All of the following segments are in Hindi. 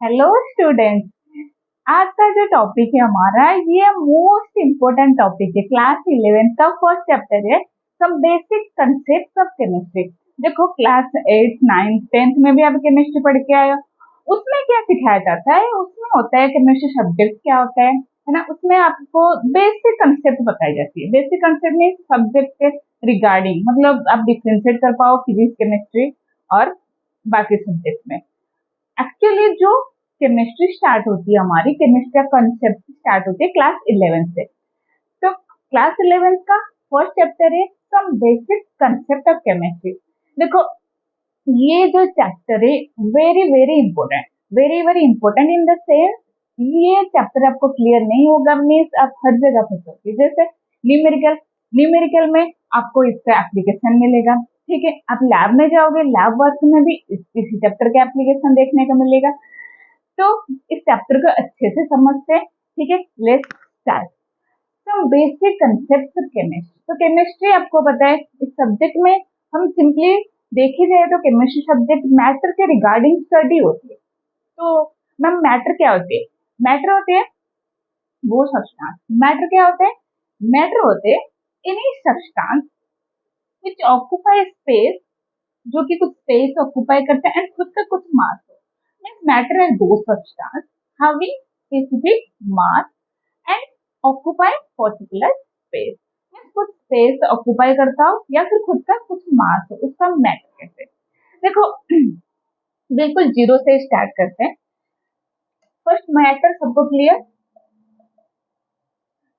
Hello students. आज का जो टॉपिक है हमारा ये मोस्ट इम्पोर्टेंट टॉपिक है। क्लास 11 का फर्स्ट चैप्टर है some basic concept of chemistry. देखो क्लास 8 9 10th में भी आप केमिस्ट्री पढ़ के आए हो। उसमें क्या सिखाया जाता है, उसमें होता है केमिस्ट्री सब्जेक्ट क्या होता है ना। उसमें आपको बेसिक कंसेप्ट बताई जाती है। बेसिक कंसेप्ट में सब्जेक्ट के रिगार्डिंग, मतलब आप डिफ्रेंशिएट कर पाओ फिजिक्स केमिस्ट्री और बाकी सब्जेक्ट में। एक्चुअली जो केमिस्ट्री स्टार्ट होती है, हमारी केमिस्ट्री का कंसेप्ट स्टार्ट होती है क्लास 11 से। तो क्लास 11 का फर्स्ट चैप्टर है some basic concept of chemistry. देखो ये जो चैप्टर है very very important, very very important in the sense ये चैप्टर आपको क्लियर नहीं होगा मीन्स आप हर जगह फंसोगे। जैसे न्यूमेरिकल, न्यूमेरिकल में आपको इसका एप्लीकेशन मिलेगा। ठीक है, आप लैब में जाओगे, लैब वर्क में भी इसी चैप्टर का एप्लीकेशन देखने को मिलेगा। तो इस चैप्टर को अच्छे से समझते हैं। ठीक है, let's start some basic concept of chemistry. तो केमिस्ट्री आपको पता है इस सब्जेक्ट में हम सिंपली देखी जाए तो केमिस्ट्री सब्जेक्ट मैटर के रिगार्डिंग स्टडी होती है। तो मैम मैटर क्या होती है? मैटर होते हैं वो सब्सटेंस। मैटर क्या होते हैं? मैटर होते हैं any substance which occupy space, जो कि कुछ स्पेस ऑक्यूपाई करते हैं एंड खुद का कुछ मास हो। मीन्स मैटर है दो substance having specific mass and occupy particular space। Means कुछ स्पेस ऑक्यूपाई करता हो या फिर खुद का कुछ मास हो, उसका मैटर कहते हैं। देखो बिल्कुल जीरो से स्टार्ट करते हैं। फर्स्ट मैटर सबको क्लियर?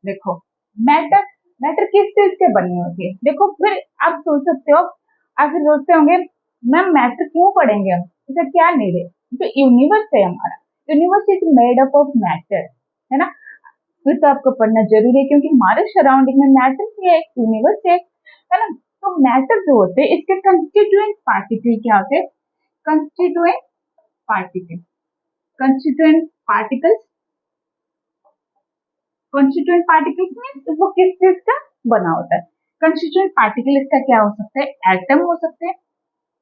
देखो मैटर, मैटर किस चीज के बनी होती है? देखो फिर आप सोच सकते हो, आप फिर सोचते होंगे मैम मैटर क्यों पढ़ेंगे हम, इसे क्या नीड है? जो यूनिवर्स है हमारा, universe is made up of matter, है ना। फिर तो आपको पढ़ना जरूरी है क्योंकि हमारे सराउंडिंग में मैटर ही है, यूनिवर्स है ना। तो मैटर जो होते हैं इसके कंस्टिट्यूएंट पार्टिकल क्या होते हैं? Constituent particle, constituent particles, constituent particles में वो किस चीज का बना होता है? कंस्टिट्यूएंट पार्टिकल इसका क्या हो सकता है? एटम हो सकते हैं,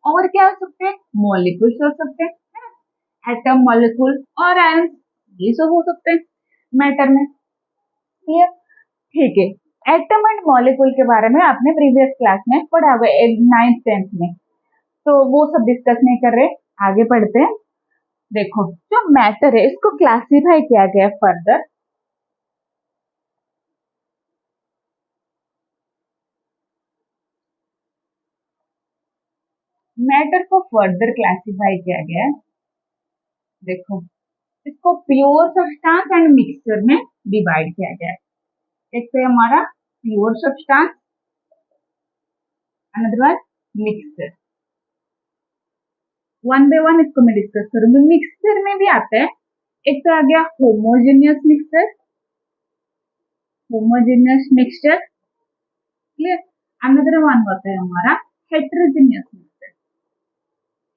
और क्या हो सकते हैं? मॉलिक्यूल्स हो सकते हैं। एटम, मॉलिक्यूल और आयंस, ये सब हो सकते हैं मैटर में। क्लियर? ठीक है, एटम एंड मॉलिक्यूल के बारे में आपने प्रीवियस क्लास में पढ़ा हुआ है 9th 10th में, तो वो सब डिस्कस नहीं कर रहे, आगे पढ़ते हैं। देखो जो मैटर है इसको क्लासिफाई किया गया फर्दर। मैटर को फर्दर क्लासिफाई किया गया है। देखो इसको प्योर सब्सटेंस एंड मिक्सचर में डिवाइड किया गया है। एक तो हमारा pure substance, another one mixture. One by one इसको मैं डिस्कस करूंगी। मिक्सचर में भी आता है, एक तो आ गया homogeneous mixture, homogeneous mixture. Clear? Another one होता है हमारा heterogeneous mixture,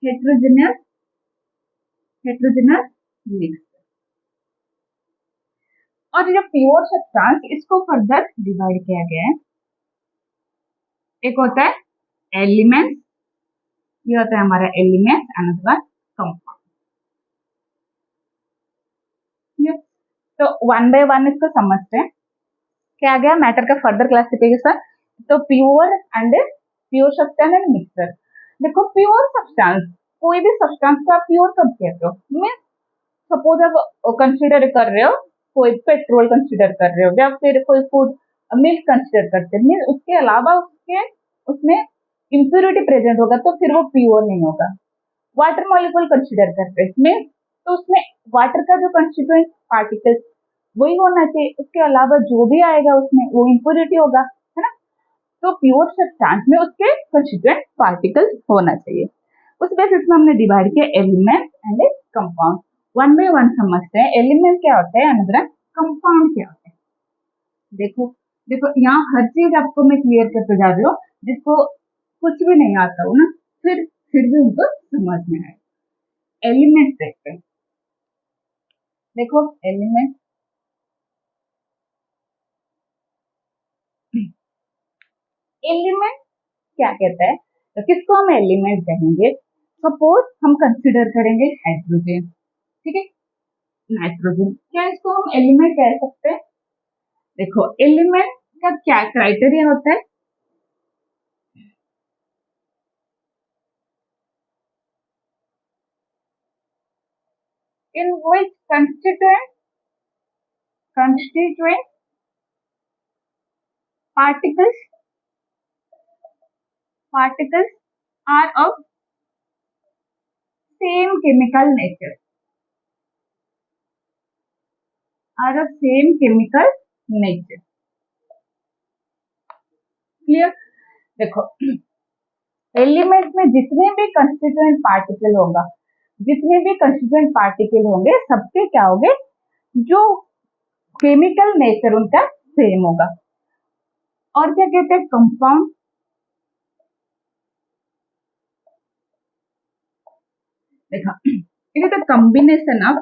heterogeneous, heterogeneous mixture. और जो प्योर सब्सटेंस इसको फर्दर डिवाइड किया गया है। एक होता है एलिमेंट्स, ये होता है हमारा एलिमेंट्स, अनदर वन कंपाउंड। तो वन बाय वन इसको समझते हैं। क्या आ गया मैटर का फर्दर क्लासिफिकेशन? तो pure and pure substance and mixture. देखो प्योर सब्सटेंस, कोई भी सब्सटेंस को आप प्योर कब कहते हो? मीन्स सपोज आप कंसिडर कर रहे हो, कोई पेट्रोल कंसिडर कर रहे हो या फिर कोई फूड मिल्क कंसिडर करते हैं, उसके अलावा उसके उसमें इम्प्योरिटी प्रेजेंट होगा तो फिर वो प्योर नहीं होगा। वाटर मॉलिक्यूल कंसिडर करते हैं मीन्स, तो उसमें वाटर का जो कंस्टिट्यूएंट पार्टिकल्स वही होना चाहिए, उसके अलावा जो भी आएगा उसमें वो इम्प्योरिटी होगा, है ना। तो प्योर सब्सटेंस में उसके कंस्टिट्यूएंट पार्टिकल्स होना चाहिए। उस बेसिस में हमने डिवाइड किया element and compound. One by one समझते हैं। एलिमेंट क्या होता है, अनदर कंपाउंड क्या होता है। देखो देखो यहाँ हर चीज आपको मैं क्लियर करते जा रही हूँ, जिसको कुछ भी नहीं आता हो ना, फिर भी उनको समझ में आए। एलिमेंट देखते हैं। देखो एलिमेंट, एलिमेंट क्या कहता है? तो किसको हम एलिमेंट कहेंगे? सपोज हम कंसिडर करेंगे हाइड्रोजन, ठीक है। नाइट्रोजन। क्या इसको हम एलिमेंट कह सकते हैं? देखो एलिमेंट का क्या क्राइटेरिया होता है? इन विच constituent particles are of same chemical nature, clear? देखो एलिमेंट में जितने भी कंस्टिट्यूएंट पार्टिकल होंगे सबके क्या होंगे, जो केमिकल नेचर उनका सेम होगा। और क्या कहते हैं? कंपाउंड। देखा, it is the combination of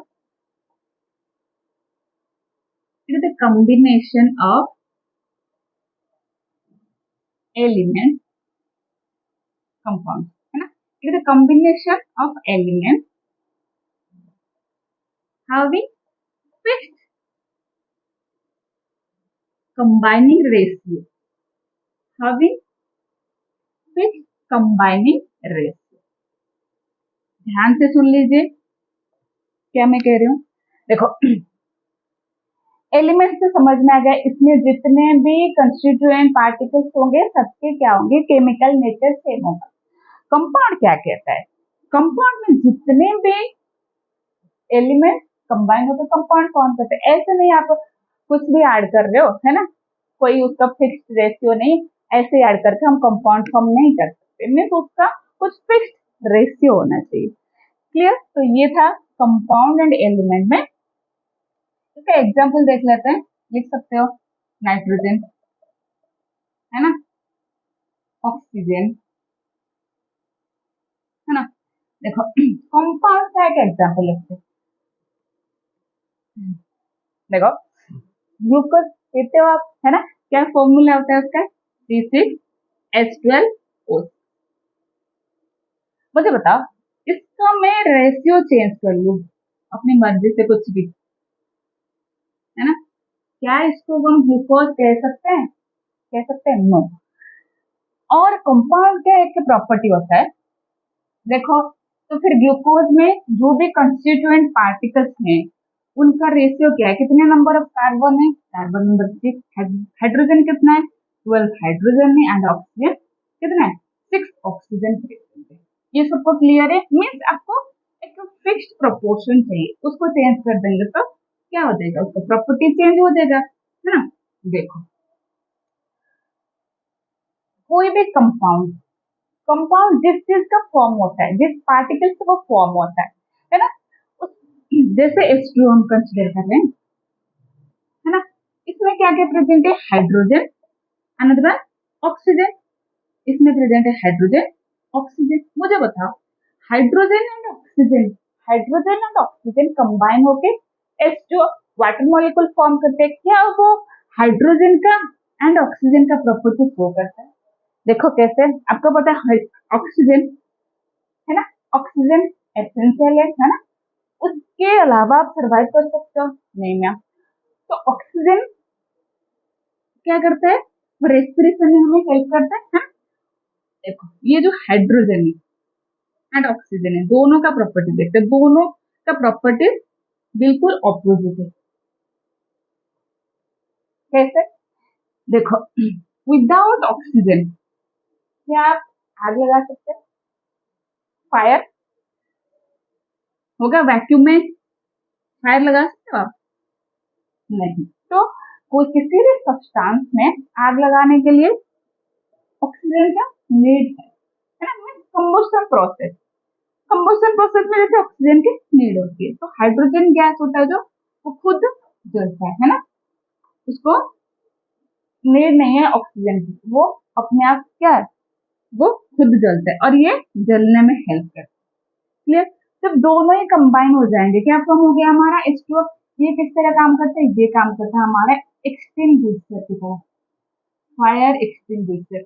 element compounds, है ना? It is a combination of elements having fixed combining ratio, ध्यान से सुन लीजिए क्या मैं कह रही हूँ। देखो एलिमेंट्स से समझ में आ गया, इसमें जितने भी कंस्टिट्यूएंट पार्टिकल्स होंगे सबके क्या होंगे, केमिकल नेचर सेम होगा। कंपाउंड क्या कहता है? कंपाउंड में जितने भी एलिमेंट कंबाइन होते कंपाउंड कौन कहते हैं? ऐसे नहीं आप कुछ भी ऐड कर रहे हो, है ना, कोई उसका फिक्स्ड रेशियो नहीं, ऐसे ऐड करके हम कंपाउंड फॉर्म नहीं कर सकते, मीन्स उसका कुछ फिक्स्ड रेशियो होना चाहिए। क्लियर? तो ये था कंपाउंड एंड एलिमेंट में। इसका एग्जाम्पल देख लेते हैं, लिख सकते हो नाइट्रोजन, है ना, ऑक्सीजन, है ना। देखो कंपाउंड का एक एग्जाम्पल लिखते हैं। देखो ग्लूकोज पीते हो आप, है ना, क्या फॉर्मूला होता है उसका? C6H12O। मुझे बताओ इसका मैं रेशियो चेंज कर लूं अपनी मर्जी से कुछ भी, है ना, क्या इसको हम ग्लूकोज कह सकते हैं? नो। और कंपाउंड का एक प्रॉपर्टी होता है, देखो, तो फिर ग्लूकोज में जो भी कंस्टिट्यूएंट पार्टिकल्स हैं उनका रेशियो क्या है? कितने नंबर ऑफ कार्बन है? Carbon number 6। हाइड्रोजन कितना है? 12 हाइड्रोजन है। एंड ऑक्सीजन कितना है? 6 ऑक्सीजन प्रेजेंट है। ये सबको क्लियर है? मीन्स आपको एक फिक्स्ड प्रोपोर्शन चाहिए, उसको चेंज कर देंगे तो क्या हो जाएगा, उसका प्रॉपर्टी चेंज हो जाएगा, है ना। देखो कोई भी कंपाउंड जिस चीज का फॉर्म होता है, जिस पार्टिकल से वो फॉर्म होता है ना, उस जैसे H2 हम कंसिडर कर रहे हैं, है ना, इसमें क्या क्या प्रेजेंट है? Hydrogen, another one oxygen. इसमें प्रेजेंट है हाइड्रोजन, ऑक्सीजन। मुझे बताओ हाइड्रोजन एंड ऑक्सीजन कंबाइन होके H2 वाटर मॉलिक्यूल फॉर्म करते हैं, क्या वो हाइड्रोजन का एंड ऑक्सीजन का प्रॉपर्टी शो करता है? देखो कैसे, आपको पता है ऑक्सीजन, है ना, ऑक्सीजन एसेंशियल है ना, उसके अलावा आप सर्वाइव कर सकते हो? नहीं मैम। तो ऑक्सीजन क्या करता है? रेस्पिरेशन में हमें हेल्प करता है। देखो ये जो हाइड्रोजन एंड ऑक्सीजन है, दोनों का प्रॉपर्टी देखते हैं, दोनों का प्रॉपर्टी बिल्कुल ऑपोजिट है। कैसे? देखो विदाउट ऑक्सीजन क्या आप आग लगा सकते हैं? फायर होगा, वैक्यूम में फायर लगा सकते हो आप? नहीं। तो कोई किसी भी सब्सटेंस में आग लगाने के लिए ऑक्सीजन का नीड है ना, कंबस्शन प्रोसेस में जैसे ऑक्सीजन की नीड होती है, तो हाइड्रोजन गैस होता है जो वो खुद जलता है ना, उसको नीड नहीं है ऑक्सीजन की, वो अपने आप क्या है, वो खुद जलता है और ये जलने में हेल्प करता है। क्लियर? जब दोनों ही कंबाइन हो जाएंगे क्या फॉर्म हो गया हमारा H2O। ये किस तरह काम करता है? ये काम करता है हमारा एक्सटिंग्विशर की तरह, फायर एक्सटिंग्विशर।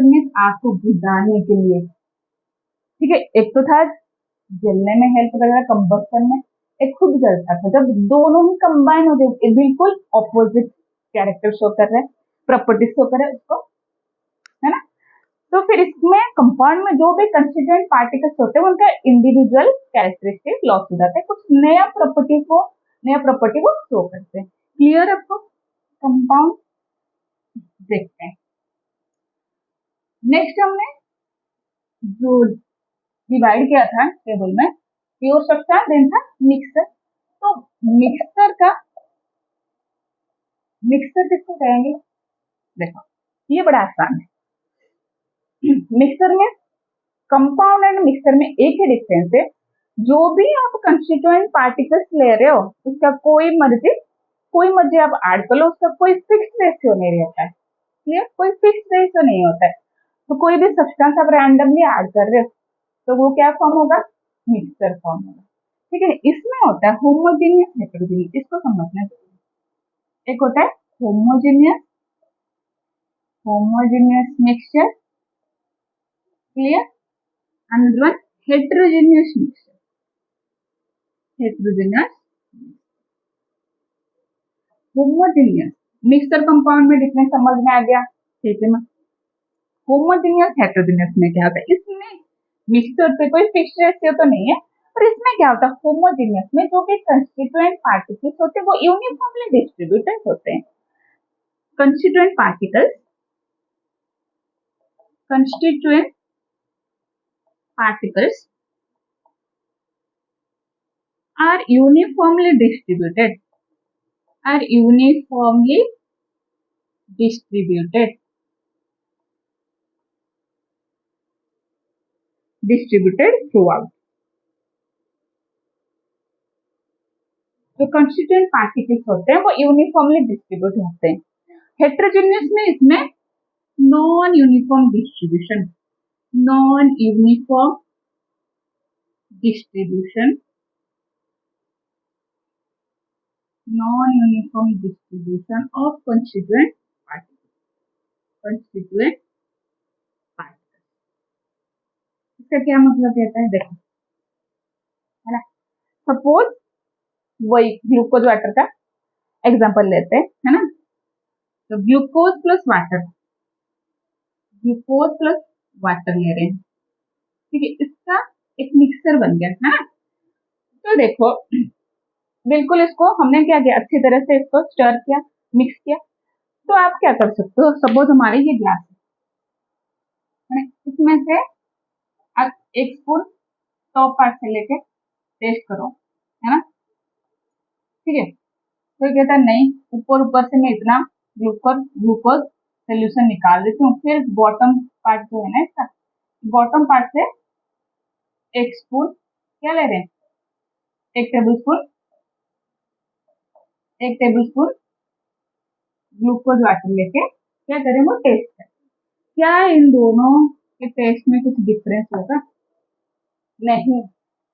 मीन्स आग को बुझाने के लिए, ठीक है। एक तो था जलने में हेल्प करेगा, कंबस्शन में। एक खुद जलता था, जब दोनों ही कंबाइन हो जाए बिल्कुल ऑपोजिट कैरेक्टर शो कर रहे हैं, प्रॉपर्टी शो कर रहे हैं उसको, है ना। तो फिर इसमें कंपाउंड में जो भी कंस्टिट्यूएंट पार्टिकल्स होते हैं उनका इंडिविजुअल कैरेक्टरिस्टिक लॉस हो जाता है, कुछ नया प्रॉपर्टी को शो करते हैं। क्लियर आपको? कंपाउंड देखते हैं। नेक्स्ट हमने जो डिवाइड किया था टेबल में, प्योर सब्सटेंस देन था मिक्सर। तो मिक्सर किसको कहेंगे? देखो ये बड़ा आसान है। मिक्सर में कंपाउंड एंड मिक्सर में एक ही डिफरेंस है, जो भी आप कंस्टिट्यूएंट पार्टिकल्स ले रहे हो उसका कोई मर्जी आप ऐड कर लो, उसका कोई फिक्स रेशियो नहीं रहता है। क्लियर? कोई फिक्स रेशियो नहीं होता है। तो कोई भी सब्सटेंस आप रैंडमली ऐड कर रहे हो तो वो क्या फॉर्म होगा? मिक्सर फॉर्म होगा। ठीक है, इसमें होता है होमोजेनियस हेटेरोजेनियस, इसको समझना चाहिए। एक होता है homogeneous mixture, clear. Another one heterogeneous mixture, heterogeneous. Homogeneous mixer compound में डिफरेंस समझ में आ गया, ठीक है ना। होमोजेनियस हेटेरोजेनियस में क्या होता है? इसमें मिक्सचर पे कोई फिक्स रेशियो तो नहीं है, पर इसमें क्या होता है? होमोजेनियस में जो भी कंस्टिट्यूएंट पार्टिकल्स होते हैं वो यूनिफॉर्मली डिस्ट्रीब्यूटेड होते हैं। Constituent particles are uniformly distributed, distributed throughout। जो कंस्टिट्यूएंट पार्टिकल्स होते हैं वो यूनिफॉर्मली डिस्ट्रीब्यूट होते हैं। हेटेरोजेनियस में इसमें non uniform distribution of constituent particles. इसका क्या मतलब कहता है? देखो, है ना, सपोज वही ग्लूकोज वाटर का एग्जांपल लेते हैं, है ना। तो ग्लूकोज प्लस वाटर ले रहे हैं, ठीक है, इसका एक मिक्सर बन गया, है ना। तो देखो बिल्कुल इसको हमने क्या किया, अच्छी तरह से इसको स्टर किया, मिक्स किया। तो आप क्या कर सकते हो, सपोज हमारे ये ग्लास है, इसमें से आप एक स्पून टॉप पार्ट से लेके टेस्ट करो, है ना, ठीक है। तो कहता है नहीं, ऊपर ऊपर से मैं इतना ग्लूकोज सोल्यूशन निकाल देती हूँ, फिर बॉटम पार्ट जो है ना इसका, बॉटम पार्ट से एक स्पून क्या ले रहे हैं, एक टेबल स्पून ग्लूकोज वाटर लेके क्या करें, वो टेस्ट करें। क्या इन दोनों के टेस्ट में कुछ डिफरेंस होगा? नहीं,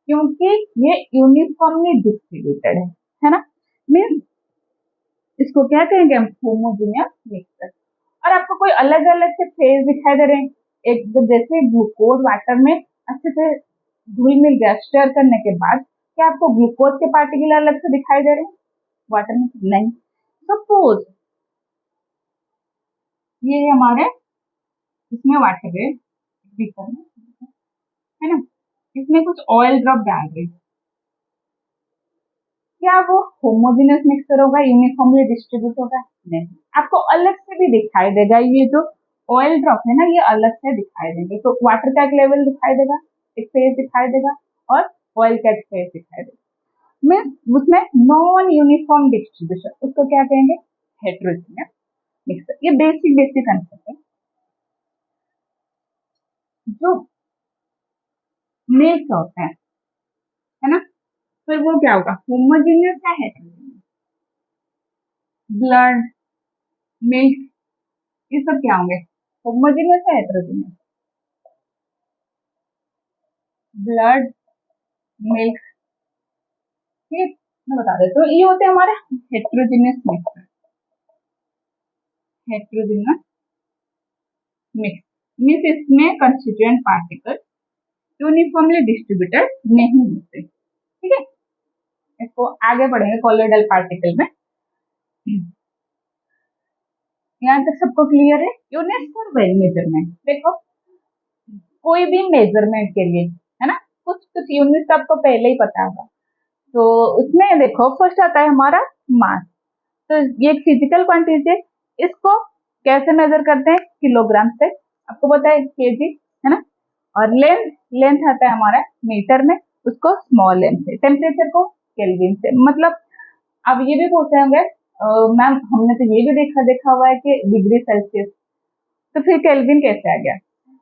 क्योंकि ये यूनिफॉर्मली डिस्ट्रीब्यूटेड है ना। मीन्स इसको क्या कहेंगे हम? Homogeneous mixture. और आपको कोई अलग अलग से फेज दिखाई दे रहे हैं? एक तो जैसे ग्लूकोज वाटर में अच्छे से घुल मिल गया स्टर करने के बाद, क्या आपको ग्लूकोज के पार्टिकल अलग से दिखाई दे रहे हैं वाटर में? नहीं। सपोज ये हमारे इसमें वाटर है बीकर में, है ना, इसमें कुछ ऑयल ड्रॉप डाल रहे हैं, क्या वो होमोजेनियस मिक्सचर होगा, यूनिफॉर्मली डिस्ट्रीब्यूट होगा? नहीं, आपको अलग से भी दिखाई देगा। ये जो ऑयल ड्रॉप है ना, ये अलग से दिखाई देंगे। तो वाटर का एक लेवल दिखाई देगा, एक फेज दिखाई देगा, और ऑयल का एक फेज दिखाई देगा। मीन्स उसमें नॉन यूनिफॉर्म डिस्ट्रीब्यूशन, उसको क्या कहेंगे? Heterogeneous mixture. ये बेसिक कंसेप्ट है। जो मिल्क होता है ना, फिर वो क्या होगा? होमोजेनियस या हेटेरोजेनियस? ब्लड, मिल्क, ये सब क्या होंगे? होमोजेनियस या हेटेरोजेनियस? ब्लड, मिल्क, ठीक है, मैं बता देता हूँ। ये होते हैं हमारे heterogeneous mixture, heterogeneous mix means इसमें कंस्टिट्यूएंट पार्टिकल यूनिफॉर्मली डिस्ट्रीब्यूटेड नहीं होते। ठीक है, इसको आगे बढ़ेंगे कॉलोइडल पार्टिकल में। यहाँ तक सबको क्लियर है? यूनिट्स फॉर वेल मेजरमेंट, देखो कोई भी मेजरमेंट के लिए, है ना, कुछ कुछ यूनिट्स आपको पहले ही पता होगा। तो उसमें देखो फर्स्ट आता है हमारा मास। तो ये एक फिजिकल क्वांटिटी है, इसको कैसे मेजर करते हैं? किलोग्राम से, आपको पता है केजी, है ना। और लेंथ, लेंथ आता है हमारा मीटर में, उसको स्मॉल लेंथ से। टेम्परेचर को केल्विन से। मतलब अब ये भी पूछे होंगे मैम हमने तो ये भी देखा हुआ है कि डिग्री सेल्सियस, तो फिर केल्विन कैसे आ गया?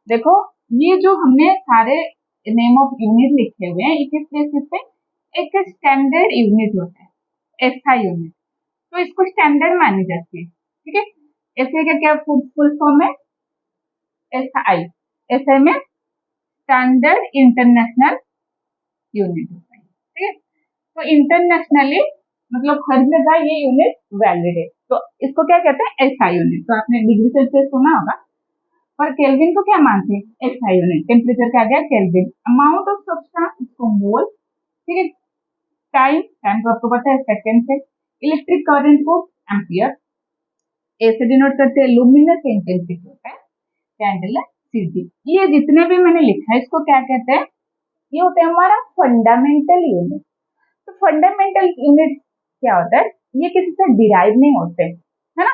देखो ये जो हमने सारे नेम ऑफ यूनिट लिखे हुए हैं, ये किस बेसिस पे? एक स्टैंडर्ड यूनिट होता है, एसआई यूनिट, तो इसको स्टैंडर्ड मानी जाती है। ठीक है, एसआई का क्या फुल फॉर्म है? एसआई, एसआई में स्टैंडर्ड इंटरनेशनल यूनिट होता है। ठीक है, तो इंटरनेशनली मतलब हर जगह ये यूनिट वैलिड है, तो इसको क्या कहते हैं? SI unit. तो आपने डिग्री सेल्सियस सुना होगा, पर केल्विन को क्या मानते हैं? SI unit. टेम्परेचर का आ गया केल्विन। अमाउंट ऑफ सब्सटेंस, इसको मोल। ठीक है, टाइम, टाइम को आपको पता है सेकंड से। इलेक्ट्रिक करंट को एम्पियर। ए से डिनोट करते हैं लुमिनस इंटेंसिटी होता है, कैंडल सीधी। ये जितने भी मैंने लिखा है इसको क्या कहते हैं? ये होता है हमारा फंडामेंटल यूनिट। तो फंडामेंटल यूनिट क्या होता है? ये किसी से डिराइव नहीं होते, है ना।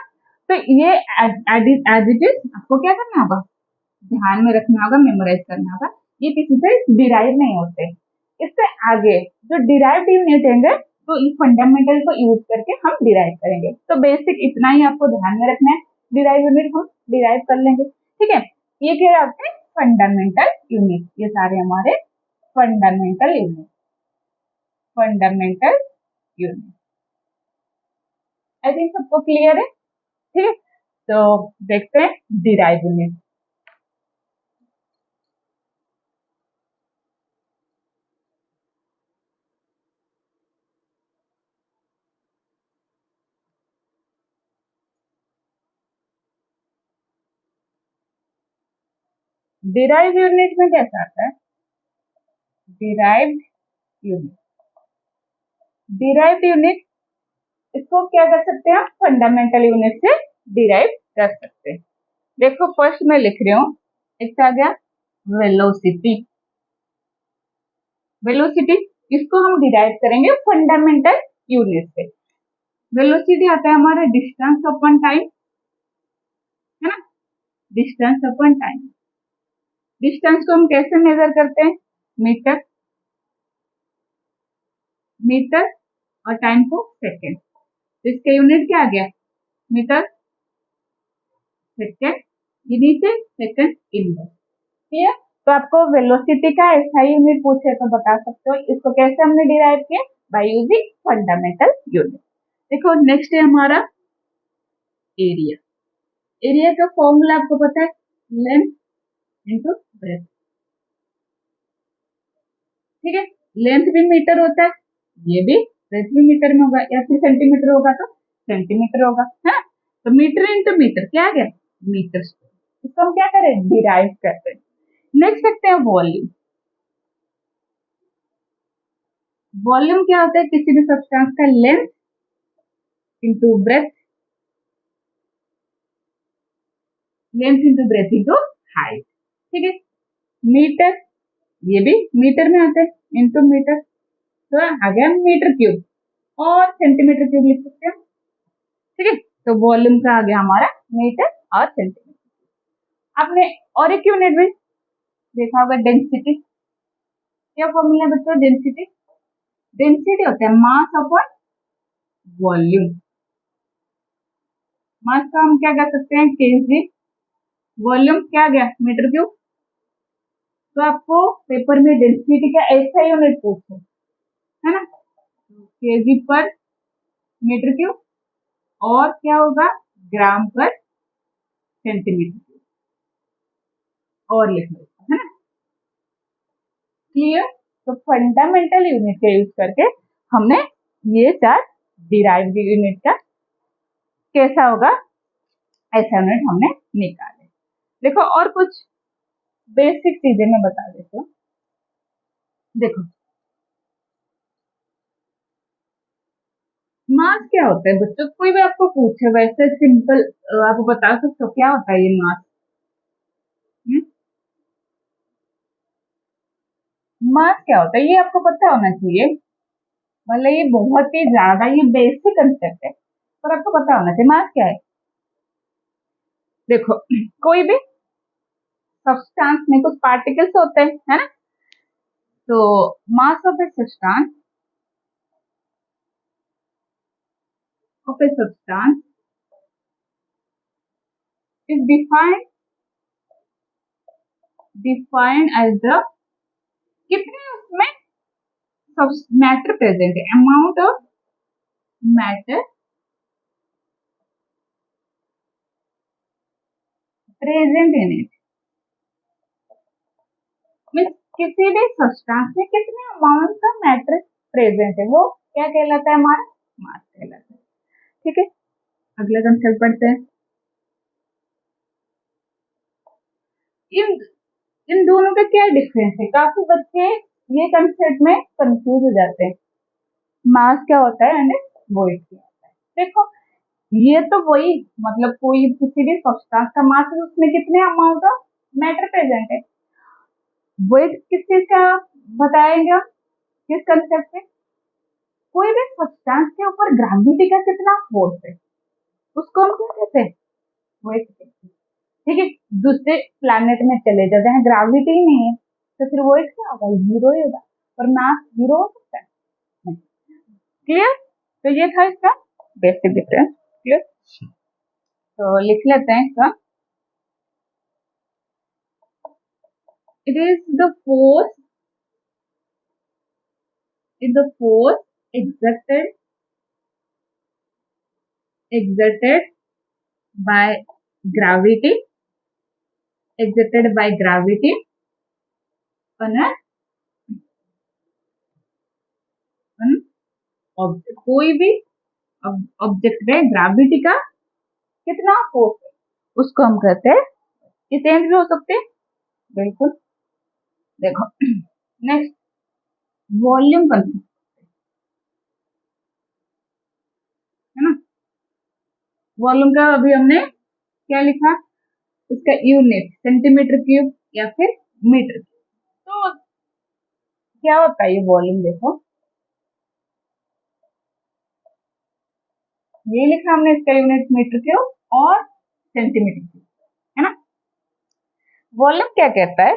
तो ये एज इट इज आपको क्या करना होगा? ध्यान में रखना होगा, मेमोराइज करना होगा। ये किसी से डिराइव नहीं होते। इससे आगे जो डिराइव्ड यूनिट होंगे, तो इस फंडामेंटल को यूज करके हम डिराइव करेंगे। तो बेसिक इतना ही आपको ध्यान में रखना है, डिराइव यूनिट हम डिराइव कर लेंगे। ठीक है, ये क्या होते हैं? Fundamental unit. ये सारे हमारे fundamental unit, fundamental unit. I think सबको क्लियर है? ठीक है, तो देखते हैं डिराइव यूनिट। डिराइव यूनिट में कैसा आता है? डिराइव्ड यूनिट, डिराइव्ड यूनिट, इसको क्या कर सकते हैं? फंडामेंटल यूनिट से डिराइव कर सकते हैं। देखो फर्स्ट मैं लिख रही हूँ, एक आ गया वेलोसिटी। वेलोसिटी इसको हम डिराइव करेंगे फंडामेंटल यूनिट से। वेलोसिटी आता है हमारा डिस्टेंस अपॉन टाइम, है ना, डिस्टेंस अपॉन टाइम। डिस्टेंस को हम कैसे मेजर करते हैं? मीटर, मीटर, और टाइम को सेकेंड। इसका यूनिट क्या आ गया? मीटर सेकेंड, ये नीचे सेकेंड इनवर्स। ठीक है, तो आपको वेलोसिटी का एसआई यूनिट पूछे तो बता सकते हो। इसको कैसे हमने डिराइव किया? By using fundamental unit. देखो नेक्स्ट है हमारा एरिया। एरिया का फॉर्मूला आपको पता है? Length into breadth. ठीक है, लेंथ भी मीटर होता है, ये भी ब्रेथ भी मीटर में होगा, या फिर सेंटीमीटर होगा तो सेंटीमीटर होगा, है ना। तो मीटर इंटू मीटर क्या आ गया? Metre square. इसको हम क्या करें? डिराइव करते हैं। नेक्स्ट देखते हैं वॉल्यूम। वॉल्यूम क्या होता है? किसी भी सब्सटेंस का length into breadth, length into breadth into height. ठीक है, मीटर, ये भी मीटर में आता है, इंटू मीटर, तो आ गया मीटर क्यूब, और सेंटीमीटर क्यूब लिख सकते हैं। ठीक है, तो वॉल्यूम का आ गया हमारा मीटर और सेंटीमीटर। आपने और एक यूनिट भी देखा होगा, डेंसिटी। क्या फॉर्मूला बच्चों? डेंसिटी, डेंसिटी होता है मास अपॉन वॉल्यूम। मास का हम क्या कर सकते हैं? केजी। वॉल्यूम क्या आ गया? Metre cube. तो आपको पेपर में डेंसिटी का ऐसा यूनिट पूछो, है ना, केजी पर मीटर क्यूब, और क्या होगा? ग्राम पर सेंटीमीटर क्यूब, और लिख लो, है ना। क्लियर? तो फंडामेंटल यूनिट का यूज करके हमने ये चार डिराइव्ड यूनिट का कैसा होगा ऐसा यूनिट हमने निकाले। देखो और कुछ बेसिक चीजें मैं बता देती हूँ। देखो मास क्या होता है बच्चों, कोई भी आपको पूछे वैसे सिंपल आप बता सकते हो क्या होता है ये मास? मास क्या होता है ये आपको पता होना चाहिए। मतलब ये बहुत ही ज्यादा ये बेसिक कंसेप्ट है, पर आपको पता होना चाहिए मास क्या है। देखो कोई भी सब्सटेंस में कुछ पार्टिकल्स होते हैं, है ना? तो mass of a substance is defined as the, कितने उसमें सब मैटर प्रेजेंट है, amount of matter present in it, means किसी भी सब्सटेंस में कितने अमाउंट का मैटर प्रेजेंट है वो क्या कहलाता है, हमारा मास कहलाता है। ठीक है, अगला कंसेप्ट पढ़ते हैं। इन इन दोनों का क्या डिफरेंस है, काफी बच्चे ये कंसेप्ट में कंफ्यूज हो जाते हैं। मास क्या होता है एंड वेट क्या होता है। देखो ये तो वही, मतलब कोई किसी भी सब्सटेंस का मास है उसमें कितने अमाउंट ऑफ मैटर प्रेजेंट है। वेट किस चीज का बताएंगे, किस कंसेप्ट से, कोई भी सब्सटेंस के ऊपर ग्रेविटी का कितना फोर्स है उसको हम क्या कहते हैं, वेट कहते हैं। ठीक है, दूसरे प्लैनेट में चले जाते हैं, ग्रेविटी ही नहीं है तो फिर वेट क्या होगा, जीरो ही होगा। पर मास जीरो हो सकता है? क्लियर? तो ये था इसका बेसिक डिफरेंस। क्लियर? तो लिख लेते हैं इसका, it is the force exerted by gravity, exerted by gravity on a on object, कोई भी ऑब्जेक्ट में ग्रेविटी का कितना फोर्स है उसको हम कहते हैं। ये चेंज भी हो सकते हैं, बिल्कुल। देखो नेक्स्ट, वॉल्यूम कंसेप्ट, है ना? वॉल्यूम का अभी हमने क्या लिखा, इसका यूनिट सेंटीमीटर क्यूब या फिर मीटर क्यूब। तो क्या होता है ये वॉल्यूम, देखो ये लिखा हमने, इसका यूनिट मीटर क्यूब और सेंटीमीटर क्यूब, है ना? वॉल्यूम क्या कहता है,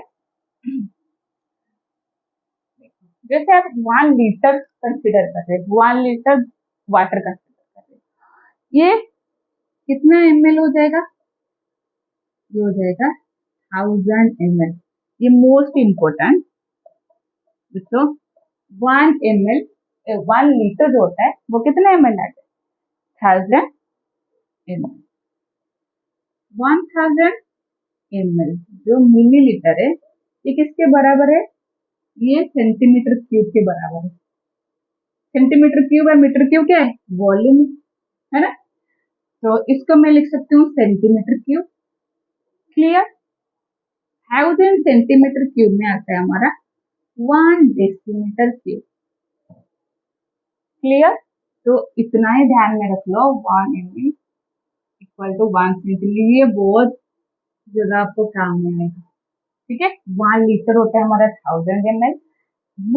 जैसे आप 1 लीटर कंसिडर कर रहे हैं, 1 लीटर वाटर कंसिडर कर रहे हैं, ये कितना ml हो जाएगा, ये हो जाएगा 1000 ml। ये मोस्ट इम्पोर्टेंट दोस्तों, 1 ml 1 लीटर जो होता है वो कितना ml आता है, 1000 ml। 1000 ml जो मिलीलीटर है ये किसके बराबर है, ये सेंटीमीटर क्यूब के बराबर है। सेंटीमीटर क्यूब और मीटर क्यूब क्या है, वॉल्यूम है ना? तो इसको मैं लिख सकती हूँ centimetre cube. Clear? 1000 centimetre cube में आता है हमारा 1 डेसीमीटर क्यूब। क्लियर? तो इतना ही ध्यान में रख लो, 1 ml इक्वल टू 1 सेंटीमीटर, ये बहुत ज्यादा आपको काम में आएगा। ठीक है, 1 लीटर होता है हमारा 1000 ml,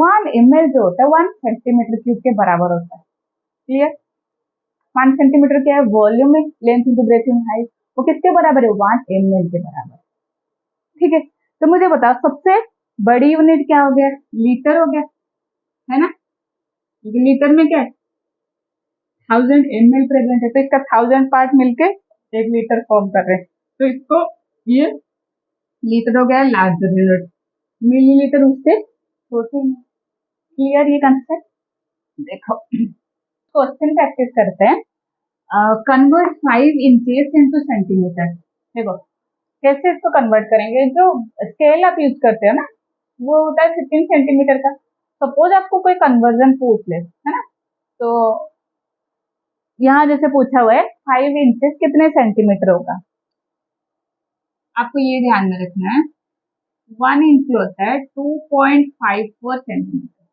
1 ml जो होता है 1 सेंटीमीटर क्यूब के बराबर होता है। क्लियर? 1 सेंटीमीटर क्या है, वॉल्यूम है, length into breath in height, वो किसके बराबर है, 1 ml के बराबर। ठीक है, तो मुझे बताओ सबसे बड़ी यूनिट क्या हो गया, लीटर हो गया, है ना? क्योंकि लीटर में क्या है, 1000 ml प्रेजेंट है, तो इसका 1000 पार्ट मिलके 1 लीटर फॉर्म कर रहे हैं, तो इसको ये लीटर हो गया लार्जर यूनिट, मिलीलीटर उससे छोटे हैं। क्लियर ये कंसेप्ट? देखो क्वेश्चन प्रैक्टिस करते हैं, कन्वर्ट 5 इंचेस इंटू सेंटीमीटर। देखो कैसे इसको कन्वर्ट करेंगे, जो स्केल आप यूज करते हो ना वो होता है 15 सेंटीमीटर का। सपोज आपको कोई कन्वर्जन पूछ ले, है ना? तो यहाँ जैसे पूछा हुआ है 5 इंचेस कितने सेंटीमीटर होगा, आपको ये ध्यान में रखना है। 1 इंच होता है 2.54 सेंटीमीटर।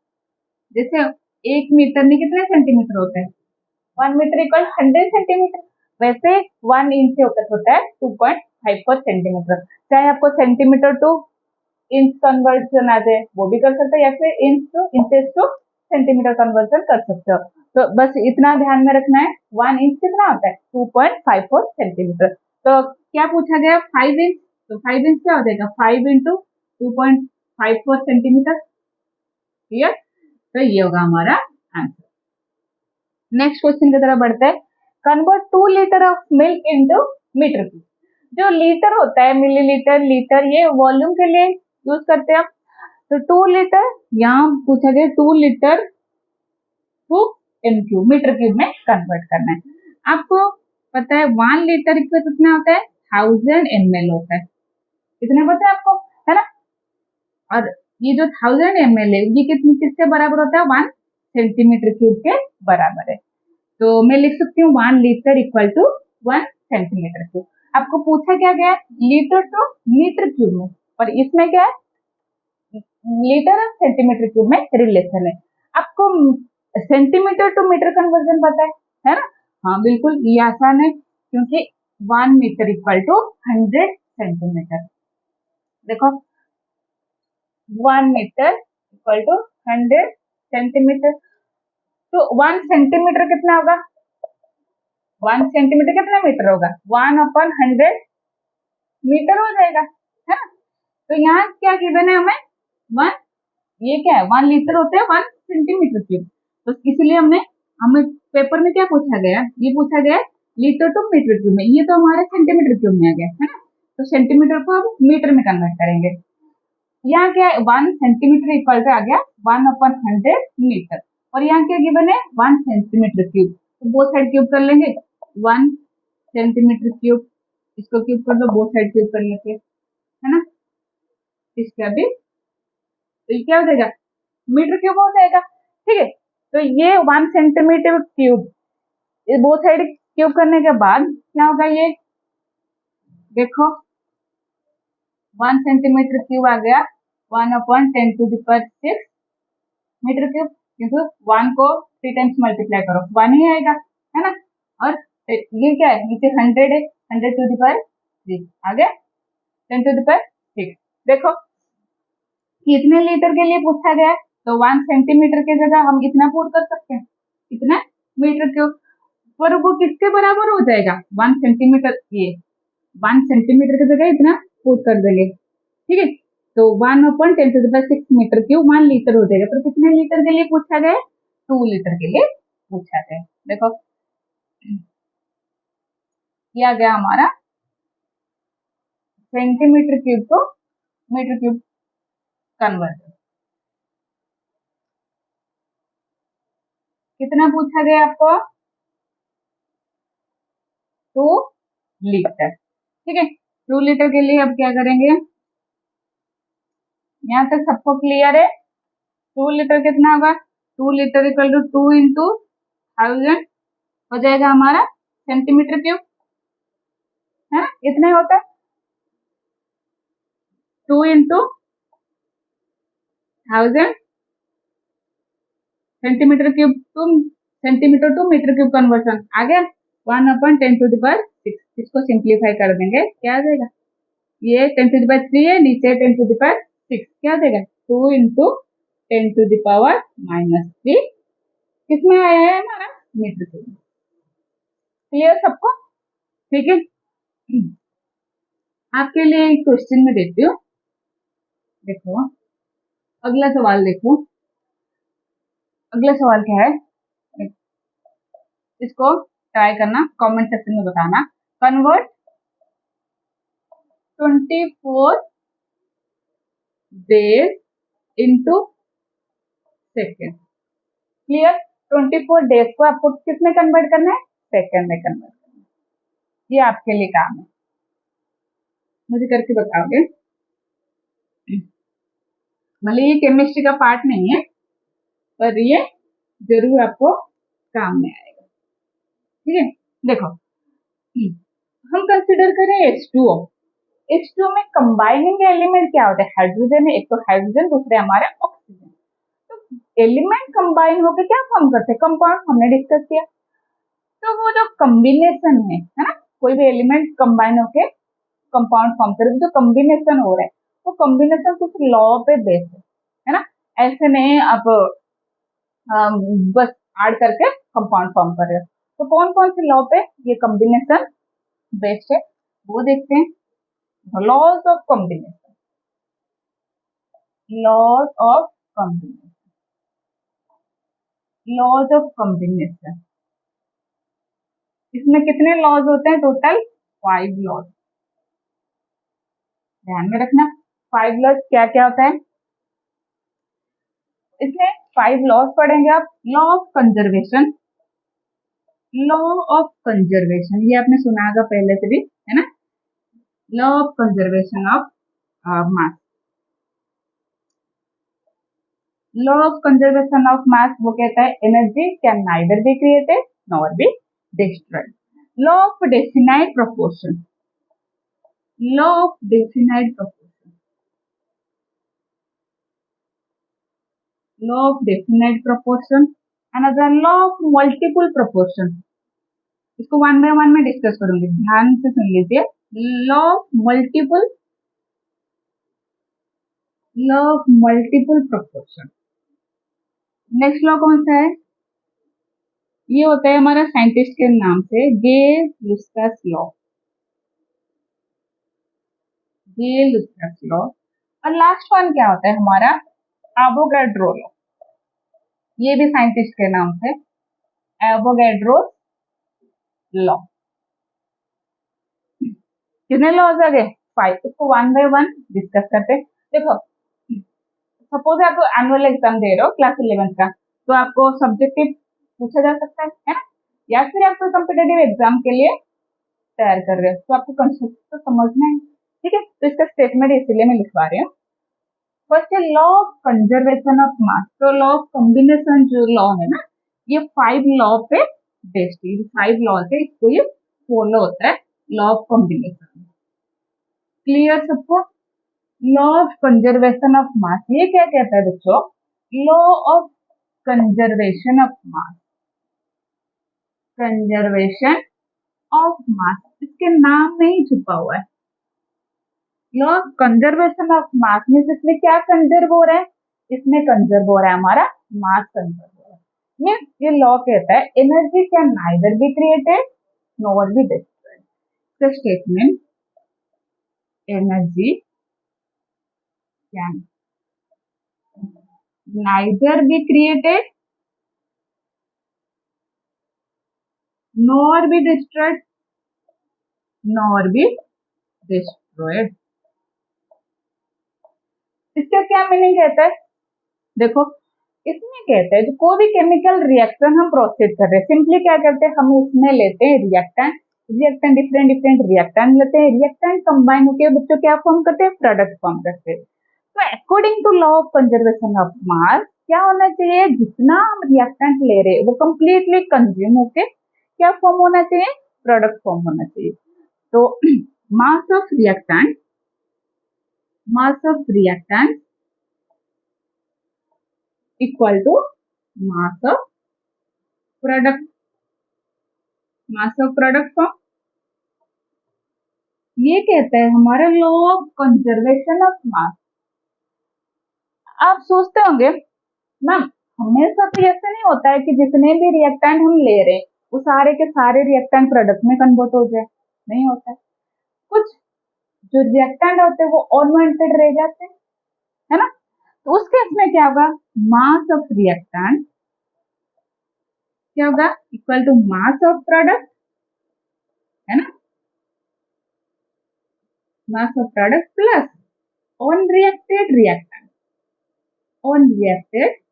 जैसे 1 मीटर में कितने सेंटीमीटर होते हैं? 1 मीटर इक्वल 100 सेंटीमीटर। वैसे 1 इंच होता है 2.54 सेंटीमीटर। चाहे आपको सेंटीमीटर टू इंच कन्वर्जन आ जाए वो भी कर सकते हो, या फिर inch two inches two centimetre conversion कर सकते हो। तो बस इतना ध्यान में रखना है, 1 इंच कितना होता है? 2.54 सेंटीमीटर। तो क्या पूछा गया? 5 इंच। तो 5 इंच क्या हो जाएगा? 5 इंटू 2.54 सेंटीमीटर। क्लियर? तो ये होगा हमारा आंसर। नेक्स्ट क्वेश्चन की तरफ बढ़ते हैं। Convert 2 litre of milk into metre cube. जो लीटर होता है, मिलीलीटर, लीटर, ये वॉल्यूम के लिए यूज करते हैं। तो 2 लीटर यहाँ पूछा गया, 2 litre to N cube, metre cube में कन्वर्ट करना है। आपको पता है 1 लीटर कितना होता है? 1000 ml होता है। कितने पता है आपको? है ना? और ये जो 1000 ml है ये किसके बराबर होता है? 1 सेंटीमीटर क्यूब के बराबर है। तो मैं लिख सकती हूँ 1 litre equal to 1 centimetre cube. आपको पूछा क्या गया? लीटर टू मीटर क्यूब में, और इसमें क्या है? लीटर और सेंटीमीटर क्यूब में रिलेशन है। आपको सेंटीमीटर टू मीटर कन्वर्जन पता है ना? हाँ बिल्कुल, ये आसान है, क्योंकि 1 मीटर इक्वल टू 100 सेंटीमीटर। देखो 1 मीटर इक्वल टू 100 सेंटीमीटर। तो 1 सेंटीमीटर कितना होगा? 1 सेंटीमीटर कितना मीटर होगा? 1/100 मीटर हो जाएगा, है ना? तो यहाँ क्या गिवन है हमें? 1, ये क्या है? 1 लीटर होते हैं 1 सेंटीमीटर क्यूब। तो इसलिए हमें पेपर में क्या पूछा गया? ये पूछा गया लीटर टू मीटर क्यूब में, ये तो हमारे सेंटीमीटर क्यूब में आ गया, है ना? तो सेंटीमीटर को अब मीटर में कन्वर्ट करेंगे। यहाँ क्या है? 1 सेंटीमीटर इक्वल टू आ गया 1/100 मीटर, और यहाँ क्या गिवन है? 1 सेंटीमीटर क्यूब। तो बोथ साइड क्यूब कर लेंगे, 1 सेंटीमीटर क्यूब, इसको क्यूब कर दो, बोथ साइड क्यूब कर लेते, है ना? इसका भी, तो ये क्या हो जाएगा? मीटर क्यूब हो जाएगा। ठीक है, तो ये 1 centimetre cube, both side cube करने के बाद क्या होगा? ये देखो 1 सेंटीमीटर क्यूब आ गया 1/10⁶ मीटर क्यूब, क्योंकि 1 को 3 टाइम्स मल्टीप्लाई करो 1 ही आएगा, है ना? और ये क्या है? नीचे 100 है, 100⁶ आ गया 10⁶। देखो कितने लीटर के लिए पूछा गया है, तो 1 सेंटीमीटर की जगह हम इतना पुट कर सकते हैं, इतना मीटर क्यूब, पर वो किसके बराबर हो जाएगा? 1 सेंटीमीटर, ये 1 सेंटीमीटर की जगह इतना पुट कर देंगे, ठीक है? तो 1/10⁶ मीटर क्यूब 1 लीटर हो जाएगा। तो कितने लीटर के लिए पूछा गया? 2 लीटर के लिए पूछा गया। देखो ये आ गया हमारा सेंटीमीटर क्यूब को मीटर क्यूब कन्वर्ट। कितना पूछा गया आपको? 2 लीटर, ठीक है? 2 लीटर के लिए अब क्या करेंगे? यहाँ तक सबको क्लियर है? 2 लीटर कितना होगा? 2 लीटर इक्वल टू 2 × 1000 हो जाएगा हमारा सेंटीमीटर क्यूब, है ना? इतना ही होता है, 2 × 1000 centimetre cube to centimetre to metre cube conversion आ गया 1/10⁶। इसको सिंप्लीफाई कर देंगे, क्या आ जाएगा? ये 10⁻³ है, नीचे 10⁻6, क्या आ जाएगा? 2 × 10⁻³ किसमें आया है हमारा? Metre cube. क्लियर सबको? ठीक है, आपके लिए एक क्वेश्चन में देती हूँ, देखो अगला सवाल देखो। अगला सवाल क्या है, इसको ट्राई करना, कमेंट सेक्शन में बताना। Convert 24 days into second. Clear? 24 days को आपको किस में कन्वर्ट करना है? सेकेंड में कन्वर्ट करना है। ये आपके लिए काम है, मुझे करके बताओगे। भले ये केमिस्ट्री का पार्ट नहीं है, पर ये जरूर आपको काम में आएगा, ठीक है? देखो हम कंसिडर करें H2O, इस टू में कंबाइनिंग एलिमेंट क्या होता है, हाइड्रोजन है, एक तो हाइड्रोजन, दूसरे हमारे ऑक्सीजन। तो एलिमेंट कंबाइन होकर क्या फॉर्म करते हैं, कंपाउंड, हमने डिस्कस किया। तो वो जो कॉम्बिनेशन है ना, कोई भी एलिमेंट कंबाइन होके कंपाउंड फॉर्म करे, जो कॉम्बिनेशन हो रहा है वो कॉम्बिनेशन कुछ लॉ पे बेस्ड है ना, ऐसे नहीं आप बस ऐड करके कंपाउंड फॉर्म कर रहे हो। तो कौन कौन से लॉ पे ये कॉम्बिनेशन बेस्ड है वो देखते हैं। Laws of combination, laws of combination, laws of combination, इसमें कितने लॉज होते हैं, टोटल 5 लॉज, ध्यान में रखना। 5 लॉज क्या क्या होता है, इसमें 5 लॉज पढ़ेंगे आप। Law of conservation, law of conservation ये आपने सुना होगा पहले से भी है ना, law of conservation of mass, law of conservation of मास वो कहता है energy can neither be created nor be destroyed. Law of definite proportion, law of definite proportion, law of definite proportion, another law of multiple proportion, इसको वन बाय वन में डिस्कस करूंगी, ध्यान से सुन लीजिए। Law of multiple, law of multiple proportion. Next law कौन सा है, ये होता है हमारा साइंटिस्ट के नाम से गे-लुस्सास लॉ, गे-लुस्सास लॉ। और लास्ट वन क्या होता है हमारा, एवोगैड्रो लॉ, ये भी साइंटिस्ट के नाम से, एवोगैड्रो लॉ। कितने लॉज आ गए, 5, इसको वन बाय वन डिस्कस करते हैं। देखो सपोज आप एनुअल एग्जाम दे रहे हो क्लास 11 का, तो आपको सब्जेक्टिव पूछा जा सकता है ना, या फिर आप कोई कॉम्पिटेटिव एग्जाम के लिए तैयार कर रहे हो, तो आपको कंसेप्ट तो समझना है, ठीक है। तो इसका स्टेटमेंट इसीलिए मैं लिखवा रही हूँ। फर्स्ट है लॉ ऑफ कंजर्वेशन ऑफ मास, तो लॉ ऑफ कॉम्बिनेशन जो लॉ है ना, ये 5 लॉ पे बेस्ड है, 5 लॉ से इसको ये फॉलो होता है, लॉ ऑफ कॉम्बिनेशन। क्लियर सबको, लॉ ऑफ कंजर्वेशन ऑफ मास ये क्या कहता है बच्चों, law of conservation of mass, conservation of मास, इसके नाम में ही छुपा हुआ है। Law of conservation of mass means इसमें क्या कंजर्व हो रहा है, इसमें कंजर्व हो रहा है हमारा मास, कंजर्व हो रहा है। मीन्स ये लॉ कहता है energy can neither be created nor be destroyed. The statement energy can neither be created nor be destroyed, nor be destroyed। इसका क्या मीनिंग कहता है, देखो इसमें कहता है जो कोई भी केमिकल रिएक्शन हम प्रोसीड कर रहे हैं, सिंपली क्या करते हैं, हम उसमें लेते हैं reactant, reactant different different reactant लेते हैं, रिएक्टेंट कंबाइन होकर बच्चों क्या फॉर्म करते हैं, प्रोडक्ट फॉर्म करते हैं। तो according to law of conservation of mass क्या होना चाहिए, जितना हम रिएक्टेंट ले रहे हैं वो कंप्लीटली कंज्यूम होके क्या फॉर्म होना चाहिए, प्रोडक्ट फॉर्म होना चाहिए। तो mass of reactant, mass of reactant equal to mass of product, mass of product form, ये कहता है हमारा law of conservation of mass. आप सोचते होंगे मैम हमेशा तो ऐसा नहीं होता है कि जितने भी रिएक्टेंट हम ले रहे हैं वो सारे के सारे रिएक्टेंट प्रोडक्ट में कन्वर्ट हो जाए, नहीं होता है। कुछ जो रिएक्टेंट होते हैं वो अनवांटेड रह जाते हैं, है ना। तो उस केस में क्या होगा, मास ऑफ रिएक्टेंट क्या होगा, equal to mass of product, है ना, mass of product plus unreacted reactant, unreacted.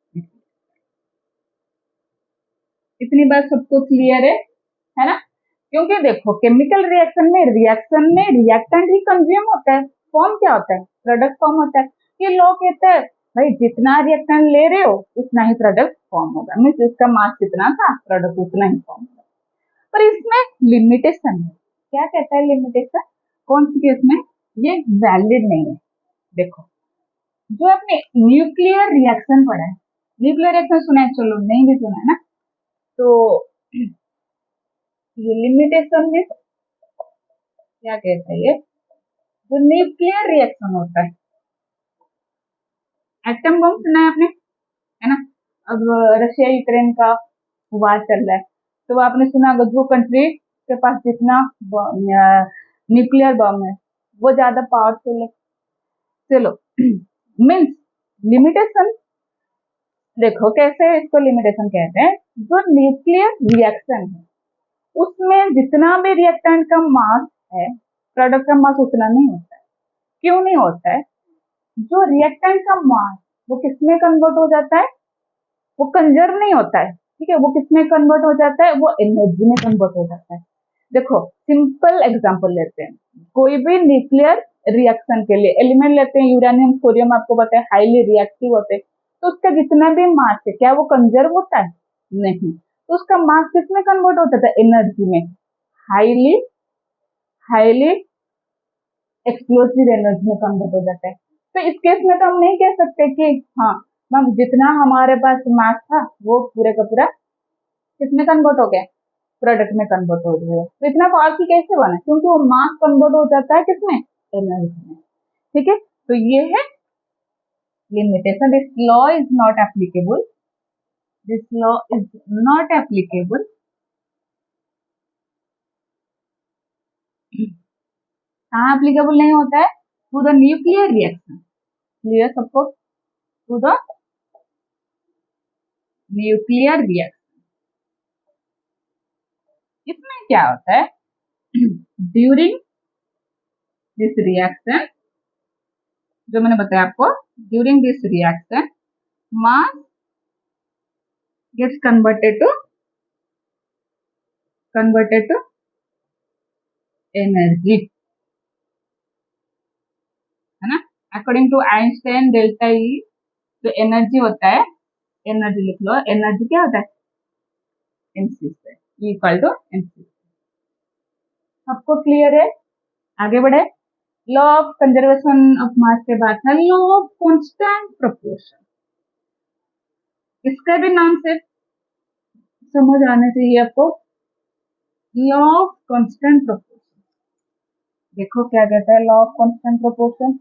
इतनी बात सबको क्लियर है ना। क्योंकि देखो केमिकल रिएक्शन में रिएक्टेंट ही कंज्यूम होता है, फॉर्म क्या होता है, प्रोडक्ट फॉर्म होता है। ये लॉ कहता है भाई जितना रिएक्टेंट ले रहे हो उतना ही प्रोडक्ट फॉर्म होगा, मीन्स इसका मास जितना था प्रोडक्ट उतना ही फॉर्म होगा। पर इसमें लिमिटेशन है, क्या कहता है लिमिटेशन, कौन सी केस में, ये वैलिड नहीं है। देखो, जो आपने न्यूक्लियर रिएक्शन पढ़ा है, न्यूक्लियर रिएक्शन सुना है, चलो नहीं भी सुना है ना, तो ये लिमिटेशन में क्या कहते हैं, ये जो न्यूक्लियर रिएक्शन होता है, एटम बम सुना है आपने, है ना। अब रशिया यूक्रेन का वार चल रहा है, तो आपने सुना होगा जो कंट्री के पास जितना न्यूक्लियर बम है वो ज्यादा पावरफुल है। चलो मीन्स लिमिटेशन, देखो कैसे इसको लिमिटेशन कहते हैं। जो न्यूक्लियर रिएक्शन है उसमें जितना भी रिएक्टेंट का मास है, प्रोडक्ट का मास उतना नहीं होता है। क्यों नहीं होता है? जो रिएक्टेंट का मास वो किसमें कन्वर्ट हो जाता है, वो कंजर्व नहीं होता है, ठीक है। वो किसमें कन्वर्ट हो जाता है, वो एनर्जी में कन्वर्ट हो जाता है। देखो सिंपल एग्जांपल लेते हैं, कोई भी न्यूक्लियर रिएक्शन के लिए एलिमेंट लेते हैं, यूरेनियम थोरियम, आपको पता है हाईली रिएक्टिव होते हैं, तो उसका जितना भी मास है क्या वो कंजर्व होता है? नहीं। तो उसका मास किसमें कन्वर्ट हो जाता है? एनर्जी में, हाईली हाईली एक्सप्लोसिव एनर्जी में कन्वर्ट हो जाता है। तो इस केस में तो हम नहीं कह सकते कि हाँ मैम जितना हमारे पास मास था वो पूरे का पूरा किसमें कन्वर्ट हो गया, प्रोडक्ट में कन्वर्ट हो गया। तो इतना पावरफुल कैसे बना? क्योंकि वो मास कन्वर्ट हो जाता है किसमें, एनर्जी में, ठीक है। तो ये है limitation, this law is not applicable, this law is not applicable कहाँ एप्लीकेबल नहीं होता है? To the nuclear reaction, clear सबको? टू द न्यूक्लियर रिएक्शन, इसमें क्या होता है, ड्यूरिंग दिस रिएक्शन, जो मैंने बताया आपको, during this reaction mass gets converted to energy, है ना। According to Einstein delta E जो एनर्जी होता है, एनर्जी लिख लो, एनर्जी क्या होता है, MC square equal to MC. सबको क्लियर है? आगे बढ़े। Law of conservation of mass के बाद था लॉ ऑफ कांस्टेंट प्रोपोर्शन। इसका भी नाम से समझ आना चाहिए आपको, लॉ ऑफ कांस्टेंट प्रोपोर्शन। देखो क्या कहता है लॉ ऑफ कांस्टेंट प्रोपोर्शन,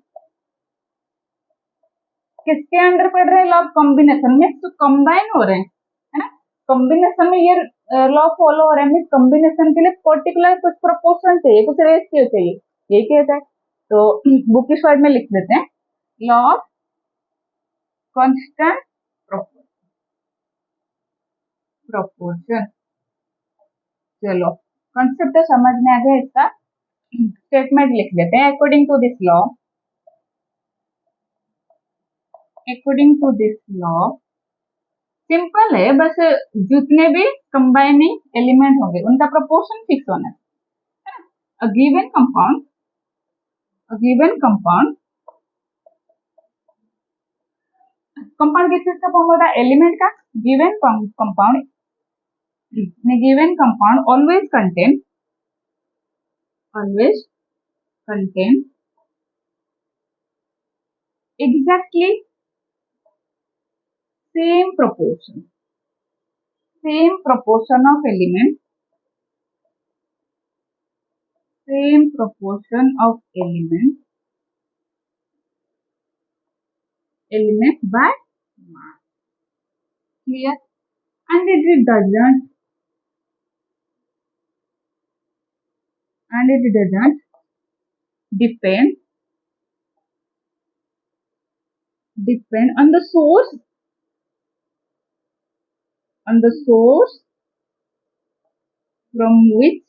किसके अंडर पड़ रहे हैं? लॉ ऑफ कॉम्बिनेशन में, तो कंबाइन हो रहे हैं, है ना। कॉम्बिनेशन में ये लॉ फॉलो हो रहा है, मीन कॉम्बिनेशन के लिए पर्टिकुलर कुछ प्रोपोर्शन चाहिए, कुछ रेशियो चाहिए, ये कहता है। तो बुकिश वर्ड में लिख देते हैं लॉ ऑफ कांस्टेंट प्रोपोर्शन। चलो कॉन्सेप्ट तो समझ में आ गया, इसका स्टेटमेंट लिख लेते हैं। According to this law, according to this law, simple है, बस जितने भी कंबाइनिंग एलिमेंट होंगे उनका प्रोपोर्शन फिक्स होना है। A given compound, a given compound, compound किस चीज का फॉर्म होता है? एलिमेंट का। Given compound, given compound always contain exactly same proportion of element, same proportion of element by mass, clear? And it doesn't, and it doesn't depend on the source, on the source from which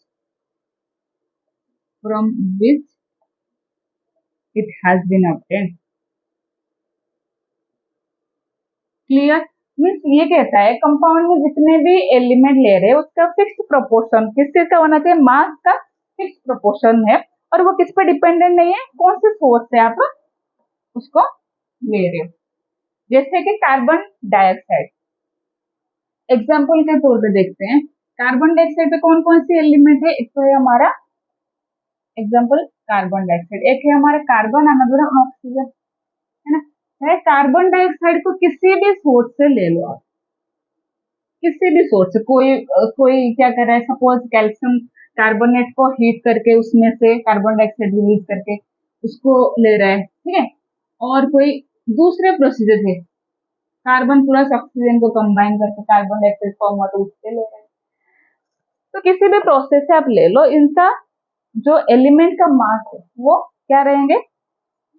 it has been obtained, clear? Means ये कहता है कंपाउंड में जितने भी एलिमेंट ले रहे हैं उसका फिक्स प्रोपोर्शन किस चीज का होना चाहिए? मास का फिक्स प्रोपोर्शन है, और वो किस पर डिपेंडेंट नहीं है, कौन से सोर्स से आप उसको ले रहे हो। जैसे कि कार्बन डाइऑक्साइड, एग्जाम्पल के तौर पे देखते हैं, कार्बन डाइऑक्साइड पे कौन कौन सी एलिमेंट है? एक तो है हमारा एग्जाम्पल कार्बन डाइऑक्साइड, एक है हमारा कार्बन, अनदर ऑक्सीजन, है ना। चाहे कार्बन डाइऑक्साइड को किसी भी सोर्स से ले लो आप, किसी भी सोर्स से, कोई क्या कर रहा है, सपोज कैल्शियम कार्बोनेट को हीट करके उसमें से कार्बन डाइऑक्साइड रिलीज करके उसको ले रहा है, ठीक है। और कोई दूसरे प्रोसीजर से कार्बन प्लस ऑक्सीजन को कंबाइन करके कार्बन डाइऑक्साइड फॉर्म हुआ तो उससे ले रहा है। तो किसी भी प्रोसेस से आप ले लो, इनका जो एलिमेंट का मास है वो क्या रहेंगे,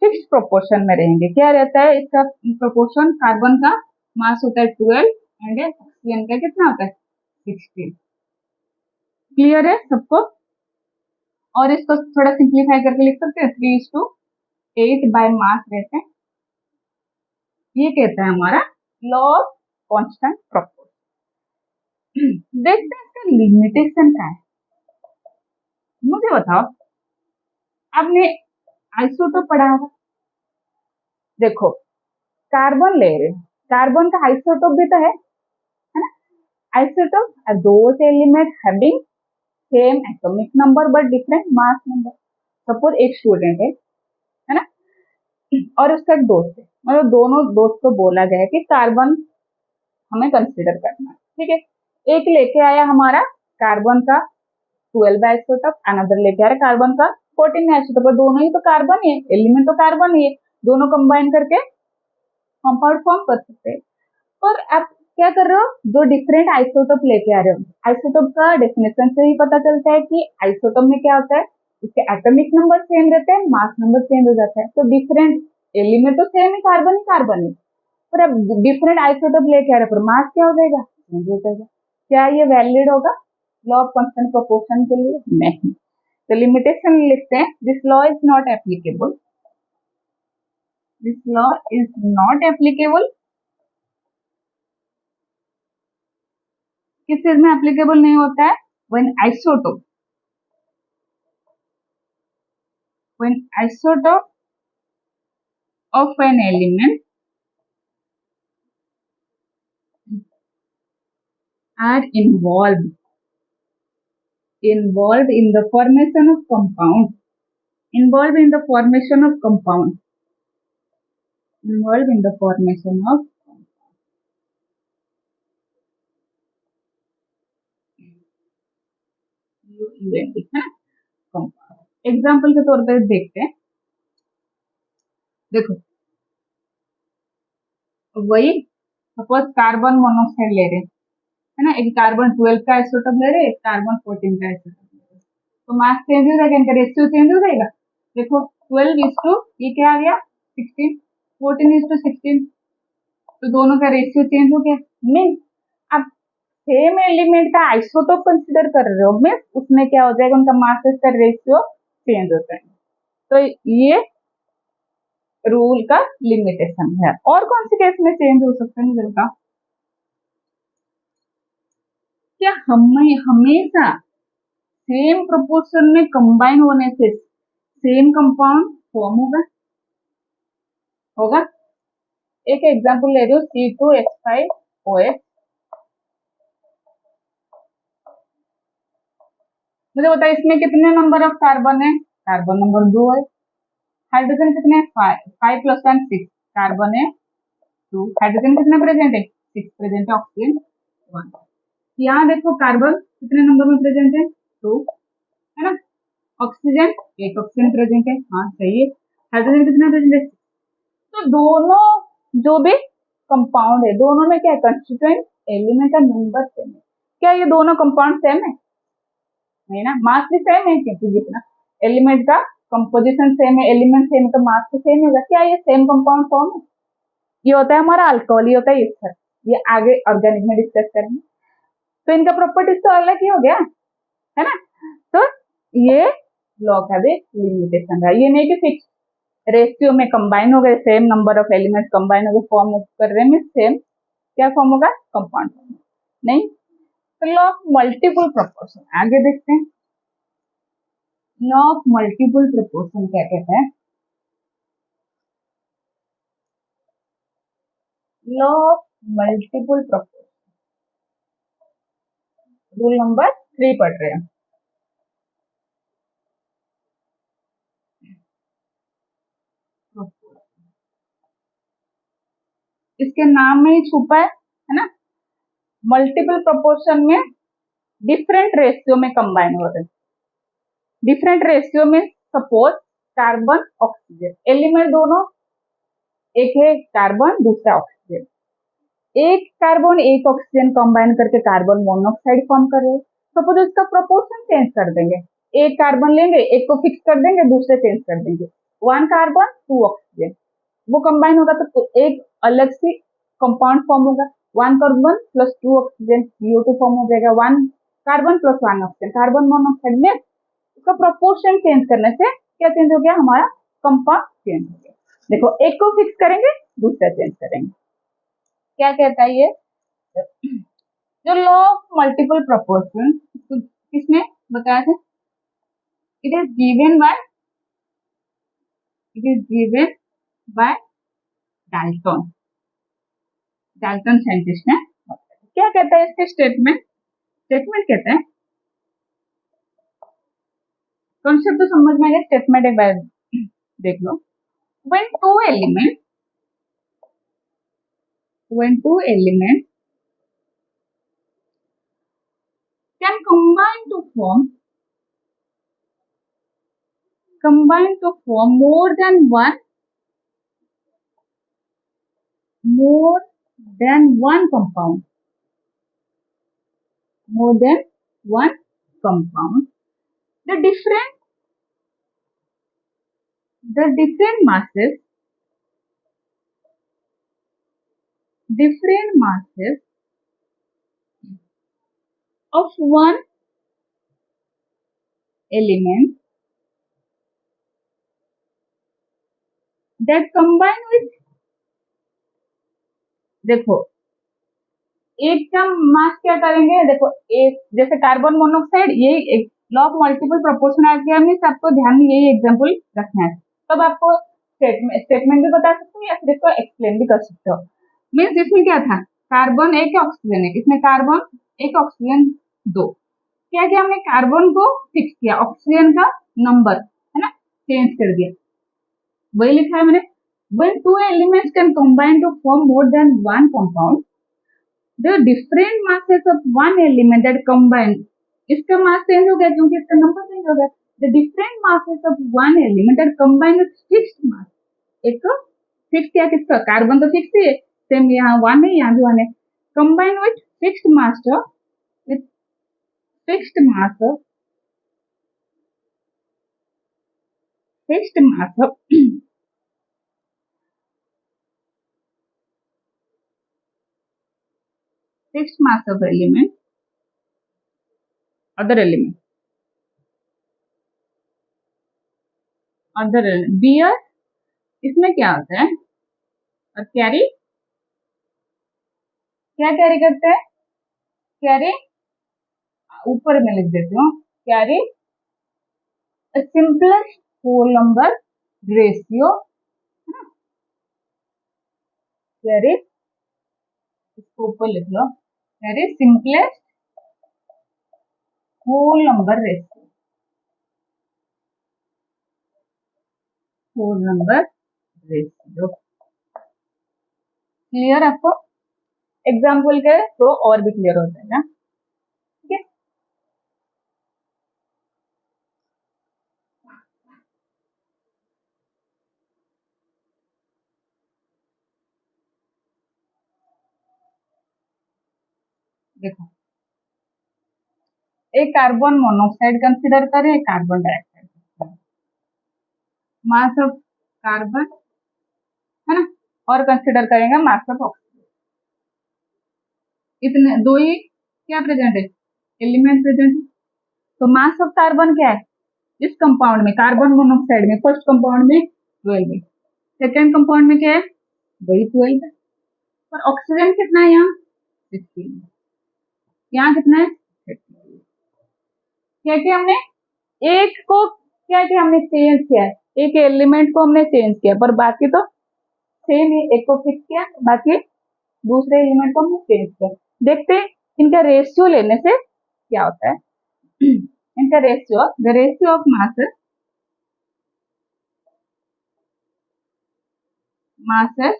फिक्स प्रोपोर्शन में रहेंगे। क्या रहता है इसका प्रोपोर्शन, कार्बन का मास होता है 12 एंड ऑक्सीजन का कितना होता है 16। क्लियर है सबको। और इसको थोड़ा सिंप्लीफाई करके लिख सकते हैं 3:8 बाय मास रहते हैं। ये कहता है हमारा लॉ ऑफ कांस्टेंट प्रोपोर्शन। देखते हैं इसका लिमिटेशन क्या है। मुझे बताओ, आपने आइसोटोप पढ़ा होगा, देखो कार्बन ले रहे, कार्बन का आइसोटोप भी तो है ना। Isotope are those element having same atomic number but different mass number. Suppose एक स्टूडेंट है ना, और उसका एक दोस्त है, मतलब दोनों दोस्त को बोला गया है कि कार्बन हमें कंसीडर करना है, ठीक है। एक लेके आया हमारा कार्बन का 12 आइसोटोप, अनदर लेके आ रहा है कार्बन का 14 आइसोटोप, दोनों ही तो कार्बन ही है, एलिमेंट तो कार्बन ही है, दोनों कंबाइन करके कंपाउंड फॉर्म कर सकते हैं। पर आप क्या कर रहे हो, दो डिफरेंट आइसोटोप लेके आ रहे हो। आइसोटोप का डेफिनेशन से ही पता चलता है कि आइसोटोप में क्या होता है, उसके एटॉमिक नंबर सेम रहते हैं, मास नंबर चेंज हो जाता है। तो डिफरेंट एलिमेंट तो सेम ही, कार्बन ही कार्बन है, पर अब डिफरेंट आइसोटोप लेके आ रहे पर मास क्या हो जाएगा, चेंज हो जाएगा। क्या ये वैलिड होगा लॉ ऑफ कांस्टेंट प्रोपोर्शन के लिए? नहीं। तो लिमिटेशन लिखते हैं, this law is not applicable, this law is not applicable. किस चीज में एप्लीकेबल नहीं होता है, when isotope, when isotope of an element are involved in the formation of compound, involved in the formation of compound, involved in the formation of compound। Example के तौर पर देखते हैं, देखो वही सपोज कार्बन मोनोऑक्साइड ले रहे है ना, एक कार्बन 12 का आइसोटोप ले रहे, एक कार्बन 14 का आइसोटोप ले रहे, तो मास चेंज हो जाएगा, इनका रेशियो चेंज हो जाएगा। देखो 12 ये क्या आ गया 16, 14:16, तो दोनों का रेशियो चेंज हो गया। मीन अब सेम एलिमेंट का आइसोटोप कंसिडर कर रहे हो, मीन उसमें क्या हो जाएगा, उनका मासेस का रेशियो चेंज होता है। तो ये रूल का लिमिटेशन है। और कौन सी केस में चेंज हो सकता है मुझे बताओ, क्या हमेशा सेम प्रोपोर्शन में कंबाइन होने से सेम कंपाउंड फॉर्म होगा? होगा। एक एग्जांपल ले रही हूँ C2H5OH, मुझे बताओ इसमें कितने नंबर ऑफ कार्बन है, कार्बन नंबर 2 है। हाइड्रोजन कितने, 5 + 1 6, कार्बन है 2, हाइड्रोजन कितने प्रेजेंट है 6 प्रेजेंट है, ऑक्सीजन 1। यहाँ देखो कार्बन कितने नंबर में प्रेजेंट है 2, है ना। ऑक्सीजन एक ऑक्सीजन प्रेजेंट है, हाँ सही है। हाइड्रोजन कितना प्रेजेंट है, तो दोनों जो भी कंपाउंड है दोनों में क्या है, कंस्टिट्यूएंट एलिमेंट का नंबर सेम है। क्या ये दोनों कंपाउंड सेम है? नहीं ना, मास भी सेम है, क्योंकि जितना एलिमेंट का कंपोजिशन सेम है, एलिमेंट सेम तो मास तो सेम होगा। क्या ये सेम कंपाउंड फॉर्म है? ये होता है हमारा अल्कोहल, ये होता है ईस्टर, ये आगे ऑर्गेनिक में डिस्कस करेंगे। तो इनका प्रॉपर्टीज तो अलग ही हो गया, है ना। तो ये लॉ का भी लिमिटेशन है, ये नहीं कि फिक्स रेशियो में कंबाइन हो गए, same number of element combine हो गए, फॉर्म कर रहे में सेम क्या फॉर्म होगा, कंपाउंड फॉर्म नहीं। तो लॉ ऑफ मल्टीपल प्रोपोर्शन आगे देखते हैं। लॉ ऑफ मल्टीपल प्रोपोर्शन क्या कहता है, law of multiple proportion, rule number 3 पढ़ रहे हैं। इसके नाम में ही छुपा है ना। मल्टीपल प्रोपोर्शन में डिफरेंट रेशियो में कंबाइन हो रहे हैं। डिफरेंट रेशियो में सपोज कार्बन ऑक्सीजन एलिमेंट दोनों, एक है कार्बन दूसरा ऑक्सीजन, एक कार्बन एक ऑक्सीजन कंबाइन करके कार्बन मोनोऑक्साइड फॉर्म कर रहे हैं। सपोज इसका प्रोपोर्शन चेंज कर देंगे, एक कार्बन लेंगे, एक को फिक्स कर देंगे, दूसरे चेंज कर देंगे, वन कार्बन टू ऑक्सीजन, वो कंबाइन होगा तो एक अलग सी कंपाउंड फॉर्म होगा, one carbon plus two oxygen CO2 form हो जाएगा, one carbon plus one oxygen carbon monoxide में। उसका प्रोपोर्शन चेंज करने से क्या चेंज हो गया, हमारा कंपाउंड चेंज हो गया। देखो एक को फिक्स करेंगे दूसरा चेंज करेंगे। क्या कहता है ये, जो लॉ ऑफ मल्टीपल प्रोपोर्शन किसने बताया था, it is given by Dalton, Dalton scientist ने। क्या कहता है इसके स्टेटमेंट कहता है, कॉन्सेप्ट तो समझ में आएगा, स्टेटमेंट एक बार देख लो। when two elements can combine to form more than one compound, the different masses of one element that combine with, देखो एक का मास क्या करेंगे, देखो एक जैसे कार्बन मोनोऑक्साइड, यही लॉ ऑफ मल्टीपल प्रोपोर्शन आ गया, मीन्स आपको ध्यान में यही एग्जांपल रखना है। तब आपको स्टेटमेंट भी बता सकते हो या फिर इसको एक्सप्लेन भी कर सकते हो। मीन्स इसमें क्या था, कार्बन एक ऑक्सीजन एक, इसमें कार्बन एक ऑक्सीजन दो, क्या किया हमने, कार्बन को फिक्स किया, ऑक्सीजन का नंबर है ना चेंज कर दिया, वही लिखा है मैंने। when two elements can combine to form more than one compound, the different masses of one element that combine, इसका मास चेंज हो गया क्योंकि इसका नंबर चेंज हो गया, the different masses of one element that combine with fixed mass, एक तो फिक्स किया किसका, कार्बन तो फिक्स है, सेम यहाँ वन है यहाँ भी वन है, combine with fixed mass with fixed mass of fixed mass of element, other element beer, इसमें क्या होता है, और कैरी, क्या कैरी करते हैं, कैरी ऊपर में लिख देती हूँ, carry simplest whole number ratio, carry इसको ऊपर लिख लो, carry simplest whole number ratio, whole number ratio. Clear आपको, एग्जाम्पल के तो और भी क्लियर हो जाएगा। ठीक है, देखो एक कार्बन मोनोऑक्साइड कंसीडर करें, एक carbon dioxide, mass of carbon है ना, और कंसीडर करेंगे मास ऑफ ऑक्सीजन, इतने दो ही क्या प्रेजेंट है, एलिमेंट प्रेजेंट है। तो मास ऑफ कार्बन क्या है, इस कंपाउंड में कार्बन मोनोऑक्साइड में फर्स्ट कंपाउंड में 12 है, सेकेंड कंपाउंड में क्या है वही 12 है, और ऑक्सीजन कितना है यहाँ 16 है, यहाँ कितना है 30। क्या किया हमने, एक को क्या किया हमने चेंज किया है, एक एलिमेंट को हमने चेंज किया, पर बाकी तो सेम ही, एक को फिक्स किया, बाकी दूसरे एलिमेंट को हमने चेंज किया। देखते हैं इनका रेशियो लेने से क्या होता है। इनका ratio, the ratio of masses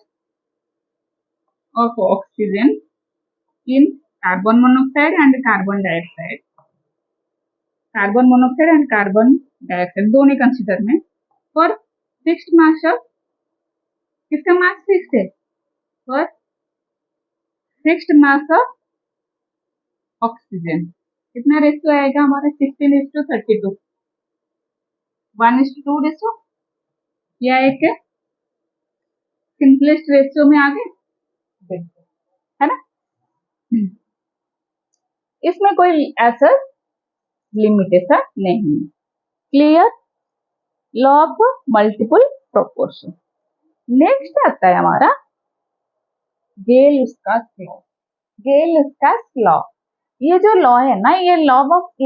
of oxygen in carbon monoxide and carbon dioxide. Carbon monoxide and carbon dioxide दोनों कंसिडर में फॉर फिक्स्ड मास ऑफ, किसका मास फिक्स है, for fixed mass of oxygen कितना रेशियो आएगा हमारा 16:32, 1:2 रेशियो, या एक सिंपलेस्ट रेशियो में आ गए, है ना। इसमें कोई ऐसा लिमिटेशन नहीं। Clear, law of multiple proportion. Next आता है हमारा गेल-लुस्कास लॉ। गेल-लुस्कास लॉ, ये जो लॉ है ना, ये लॉ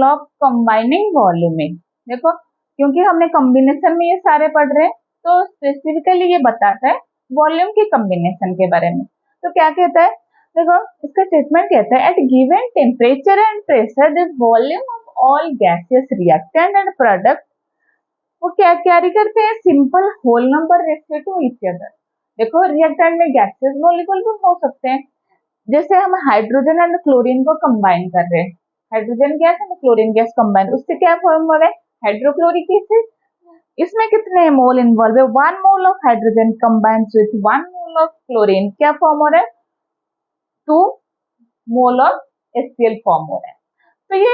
ऑफ कंबाइनिंग वॉल्यूम है। देखो, क्योंकि हमने कॉम्बिनेशन में ये सारे पढ़ रहे हैं, तो स्पेसिफिकली ये बताता है वॉल्यूम की कॉम्बिनेशन के बारे में। तो क्या कहता है, देखो इसका स्टेटमेंट कहता है, at given temperature and pressure the volume of all gaseous reactant and product, वो क्या कैरी करते हैं, simple whole number ratio to each other. देखो, रिएक्टेंट में गैसियस मॉलिक्यूल भी हो सकते हैं, जैसे हम हाइड्रोजन एंड क्लोरीन को कंबाइन कर रहे हैं, hydrogen gas and chlorine gas combine, उससे क्या फॉर्म हो रहा है, हाइड्रोक्लोरिक एसिड। इसमें कितने मोल इन्वॉल्व है, 1 mole of hydrogen combines with 1 mole of chlorine, क्या फॉर्म हो रहा है, 2 मोल ऑफ HCl फॉर्म हो रहा है। तो ये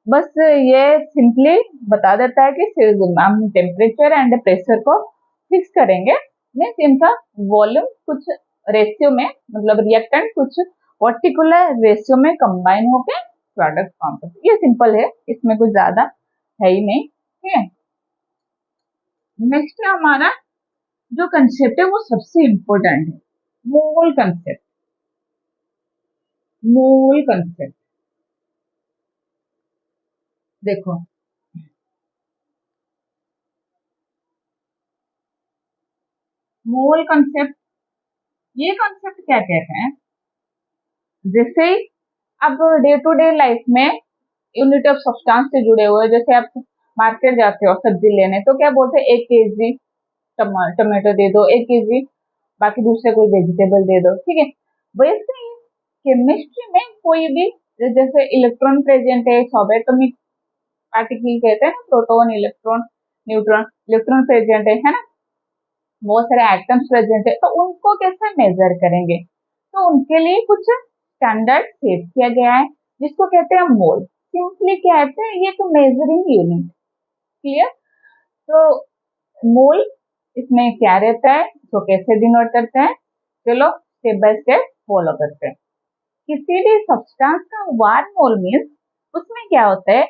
बस ये सिंपली बता देता है कि हम टेम्परेचर एंड प्रेशर को फिक्स करेंगे, मीन्स इनका वॉल्यूम कुछ रेशियो में, मतलब रिएक्टेंट कुछ पर्टिकुलर रेशियो में कंबाइन होकर प्रोडक्ट फॉर्म करते हैं। ये सिंपल है, इसमें कुछ ज्यादा है ही नहीं। ठीक है, नेक्स्ट हमारा जो कंसेप्ट है वो सबसे इंपॉर्टेंट है, मोल कंसेप्ट। मोल कंसेप्ट देखो, मोल कंसेप्ट, ये कंसेप्ट क्या कहते हैं, जैसे अब डे टू डे लाइफ में यूनिट ऑफ सब्सटेंस से जुड़े हुए, जैसे आप मार्केट जाते हो सब्जी लेने, तो क्या बोलते हैं, 1 केजी टमाटो दे दो, 1 केजी बाकी दूसरे कोई वेजिटेबल दे दो। ठीक है, वैसे ही केमिस्ट्री में कोई भी, जैसे इलेक्ट्रॉन प्रेजेंट है, सब एटॉमिक पार्टिकल कहते हैं ना, proton, electron, neutron, electron present है ना, बहुत सारे एटम्स प्रेजेंट है, तो उनको कैसे मेजर करेंगे, तो उनके लिए कुछ स्टैंडर्ड सेट किया गया है, जिसको कहते हैं मोल। सिंपली कहते हैं ये तो मेजरिंग यूनिट। क्लियर, तो मोल इसमें क्या रहता है, तो कैसे डिनोट करते हैं, चलो स्टेप बाय स्टेप फॉलो करते हैं। किसी भी सब्सटेंस का 1 मोल मीन्स उसमें क्या होता है,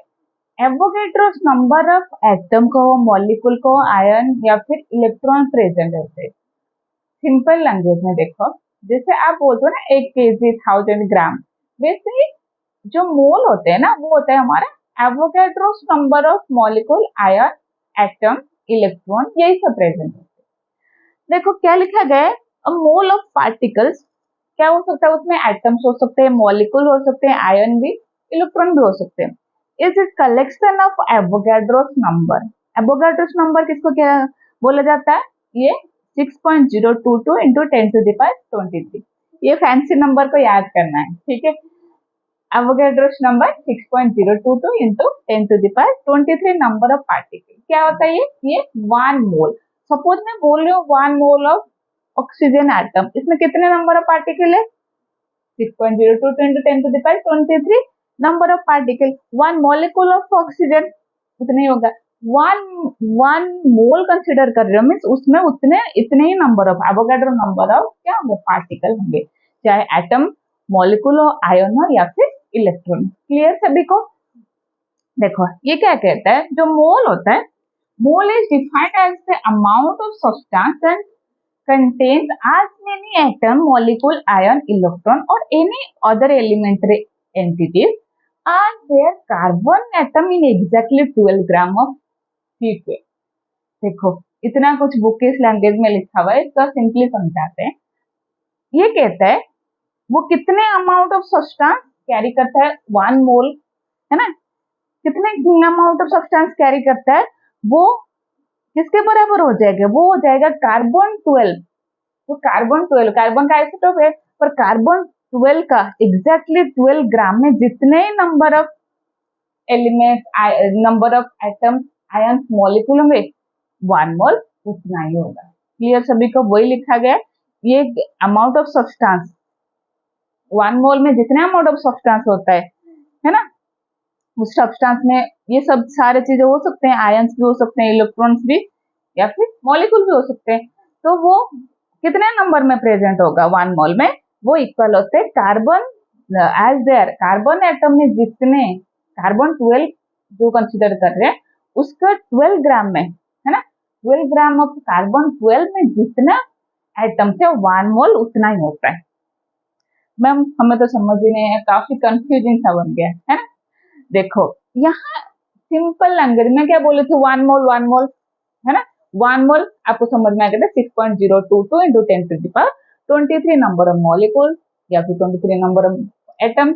एवोगैड्रोस नंबर ऑफ एटम को, मॉलिक्यूल को, आयन या फिर इलेक्ट्रॉन प्रेजेंट होते हैं। सिंपल लैंग्वेज में देखो, जैसे आप बोलते हो ना 1 केजी 1000 ग्राम, वैसे ही जो मोल होते हैं ना, वो होता है हमारा Avogadro's number of molecule, ion, atom, electron, यही सब प्रेजेंट होते हैं। देखो क्या लिखा गया है, अ मोल ऑफ पार्टिकल्स, क्या हो सकता है उसमें, एटम्स हो सकते हैं, मॉलिक्यूल हो सकते हैं, आयन भी, इलेक्ट्रॉन भी हो सकते हैं। Is it collection of Avogadro's number. Avogadro's number किसको क्या बोला जाता है, ये 6.022 इंटू 10⁻23, ये फैंसी नंबर को याद करना है। ठीक है, Avogadro's number 6.022 into 10⁻23 number of particle, क्या होता है ये 1 मोल। सपोज मैं बोल रही हूँ 1 मोल ऑफ ऑक्सीजन एटम, इसमें कितने नंबर ऑफ पार्टिकल है, 6.022 into 10⁻23 number of particle. 1 molecule of oxygen उतने ही होगा, 1 मोल कंसिडर कर रहे हो, मीन्स उसमें इतने ही number of Avogadro number of क्या होंगे, पार्टिकल होंगे, चाहे एटम, मॉलिक्यूल हो, आयन हो या फिर इलेक्ट्रॉन। क्लियर सभी को। देखो ये क्या कहता है, जो मोल होता है, mole is defined as the amount of substance and contains as many atom, molecule, ion, electron or any other elementary entities as their carbon atom in exactly 12 gram of C2। देखो इतना कुछ बुकिश लैंग्वेज में लिखा हुआ है, इसका सिंपली समझाते हैं। ये कहता है वो कितने अमाउंट ऑफ सब्सटेंस कैरी करता है, 1 मोल है ना, कितने अमाउंट ऑफ सब्सटेंस कैरी करता है, वो किसके बराबर हो जाएगा, वो हो जाएगा कार्बन 12। तो कार्बन 12, कार्बन का आइसोटोप है, पर कार्बन 12 का एग्जैक्टली 12 ग्राम में जितने number of element, number of atom, ions, molecule होंगे 1 मोल उतना ही होगा। क्लियर सभी को? वही लिखा गया, ये अमाउंट ऑफ सब्सटेंस, 1 मोल में जितना अमाउंट ऑफ सब्सटेंस होता है ना, उस सब्सटेंस में ये सब सारे चीजें हो सकते हैं, आयंस भी हो सकते हैं, इलेक्ट्रॉन्स भी, या फिर मॉलिक्यूल भी हो सकते हैं। तो वो कितने नंबर में प्रेजेंट होगा 1 मोल में, वो इक्वल होते हैं carbon as there, carbon atom में जितने, कार्बन 12 जो कंसिडर कर रहे हैं उसका 12 ग्राम में, है ना, 12 ग्राम ऑफ कार्बन 12 में जितना एटम थे 1 मोल उतना ही होता है। मैम हमें तो समझ ही नहीं है, काफी कंफ्यूजिंग सा बन गया है ना। देखो यहाँ सिंपल लैंग्वेज में क्या बोले थे, 1 मोल 1 मोल, है ना, 1 मोल आपको समझ में आ गया था 6.022 into 10⁻23 नंबर ऑफ मॉलिक्यूल या फिर 23 नंबर ऑफ एटम,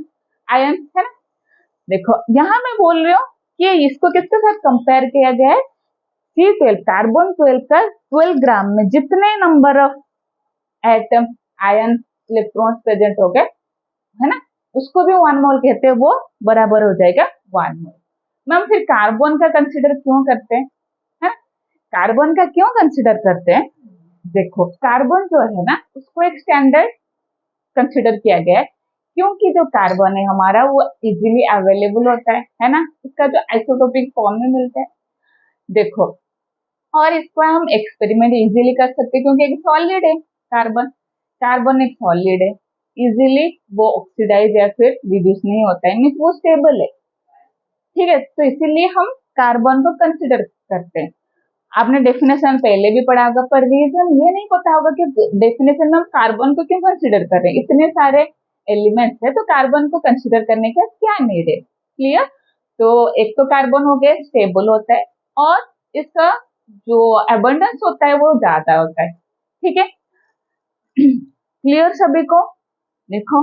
आयन, है ना। देखो यहाँ मैं बोल रही हूँ कि इसको किसके साथ कंपेयर किया गया है, C12 कार्बन 12 का 12 ग्राम में जितने number of atom, ion, electrons present हो गए, है ना, उसको भी 1 मोल कहते हैं, वो बराबर हो जाएगा 1 मोल। मैम फिर कार्बन का कंसिडर क्यों करते हैं, है ना, कार्बन का क्यों कंसिडर करते हैं? देखो कार्बन जो है ना उसको एक स्टैंडर्ड कंसिडर किया गया है, क्योंकि जो कार्बन है हमारा वो इजीली अवेलेबल होता है ना, इसका जो आइसोटोपिक फॉर्म में मिलता है। देखो और इसको हम एक्सपेरिमेंट इजीली कर सकते हैं, क्योंकि एक सॉलिड है कार्बन, कार्बन एक सॉलिड है, इजीली वो ऑक्सीडाइज या फिर रिड्यूस नहीं होता है, मीन्स वो स्टेबल है, ठीक है। तो इसीलिए हम कार्बन को कंसिडर करते हैं। आपने डेफिनेशन पहले भी पढ़ा होगा, पर रीजन ये नहीं पता होगा कि डेफिनेशन में हम कार्बन को क्यों कंसिडर कर रहे हैं, इतने सारे एलिमेंट्स है तो कार्बन को कंसिडर करने का क्या नीड है। क्लियर? तो एक तो कार्बन हो गया स्टेबल होता है, और इसका जो एबंडेंस होता है वो ज्यादा होता है, ठीक है। क्लियर सभी को? देखो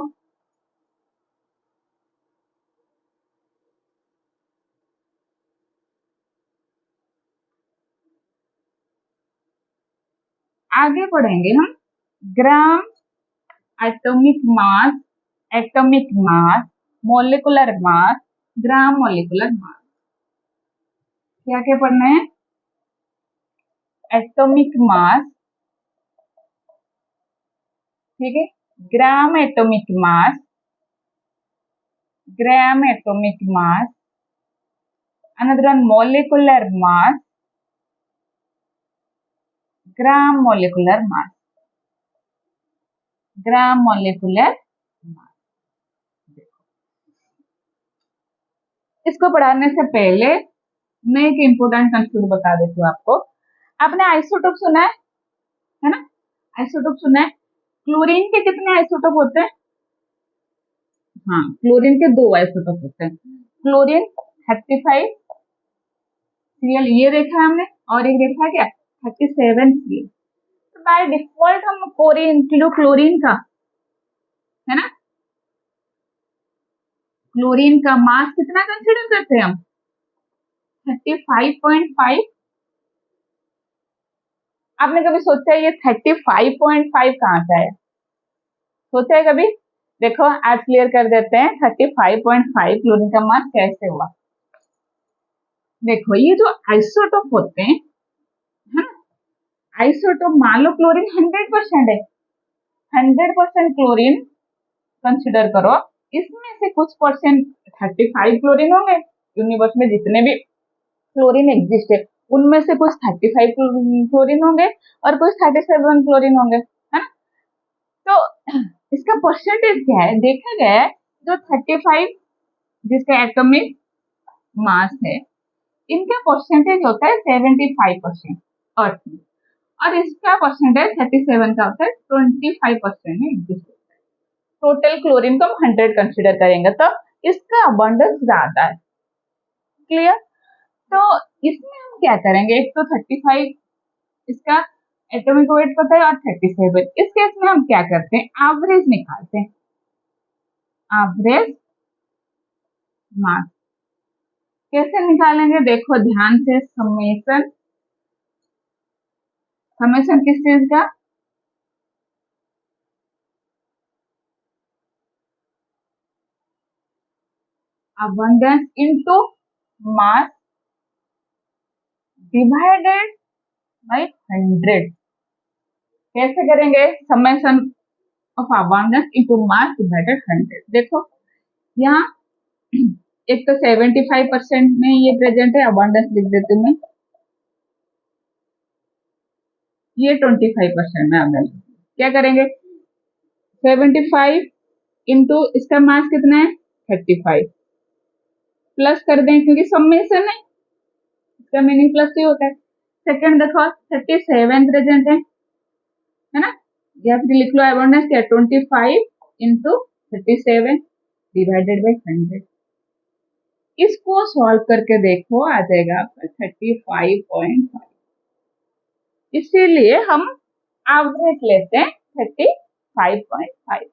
आगे पढ़ेंगे हम gram, atomic mass, molecular mass, gram molecular mass. क्या क्या पढ़ना है? एटॉमिक मास, ठीक है, gram atomic mass, gram atomic mass, another one molecular mass, gram molecular mass, gram molecular mass. इसको पढ़ाने से पहले मैं एक इम्पोर्टेंट कंसेप्ट बता देती हूँ आपको। आपने आइसोटोप सुना है ना, आइसोटोप सुना है? क्लोरीन के कितने आइसोटोप होते हैं? हाँ, क्लोरीन के 2 आइसोटोप होते हैं, क्लोरीन 35 Cl ये देखा है हमने, और एक देखा है क्या 37 Cl। तो बाय डिफॉल्ट हम क्लोरीन का, है ना, क्लोरीन का मास कितना कंसिडर करते हैं हम? 35.5। आपने कभी सोचा ये 35.5 कहाँ से आया? सोचा है कभी? देखो आज क्लियर कर देते हैं 35.5 क्लोरीन का मास कैसे हुआ। देखो ये जो आइसोटोप होते हैं, है ना, आइसोटोप मान लो क्लोरीन 100% है, 100% क्लोरीन कंसिडर करो, इसमें से कुछ परसेंट 35 क्लोरीन होंगे, यूनिवर्स में जितने भी क्लोरीन एग्जिस्ट है उनमें से कुछ 35 क्लोरीन होंगे और कुछ 37 क्लोरीन होंगे, है ना। तो इसका परसेंटेज क्या है देखा गया है, जो 35 जिसका एटॉमिक मास है इनका परसेंटेज होता है 75% अर्थ में, और इसका परसेंटेज 37 का होता है 25% में एग्जिस्ट होता है। टोटल क्लोरीन को हम 100 कंसिडर करेंगे तो इसका अबंडेंस ज्यादा है। क्लियर? तो इसमें हम क्या करेंगे, एक तो 35 इसका एटॉमिक वेट पता है और 37, इस केस में हम क्या करते हैं, एवरेज निकालते हैं, एवरेज मास। कैसे निकालेंगे देखो ध्यान से, समेशन, समेशन किस चीज का, abundance into mass divided by 100. कैसे करेंगे? Summation of abundance into mass divided 100. देखो यहाँ एक तो 75% में ये प्रेजेंट है, abundance लिख देती हूँ मैं, ये 25% में abundance. क्या करेंगे? 75 इंटू इसका मास कितना है 35 प्लस कर दें क्योंकि समेशन है, इसका मीनिंग प्लस ही होता है. सेकंड देखो 37 प्रेजेंट है ना, या फिर लिख लो अबंडेंस क्या 25 इंटू 37 डिवाइडेड बाई 100. इसको सॉल्व करके देखो आ जाएगा आपका 35.5. इसीलिए हम एवरेज लेते हैं 35.5.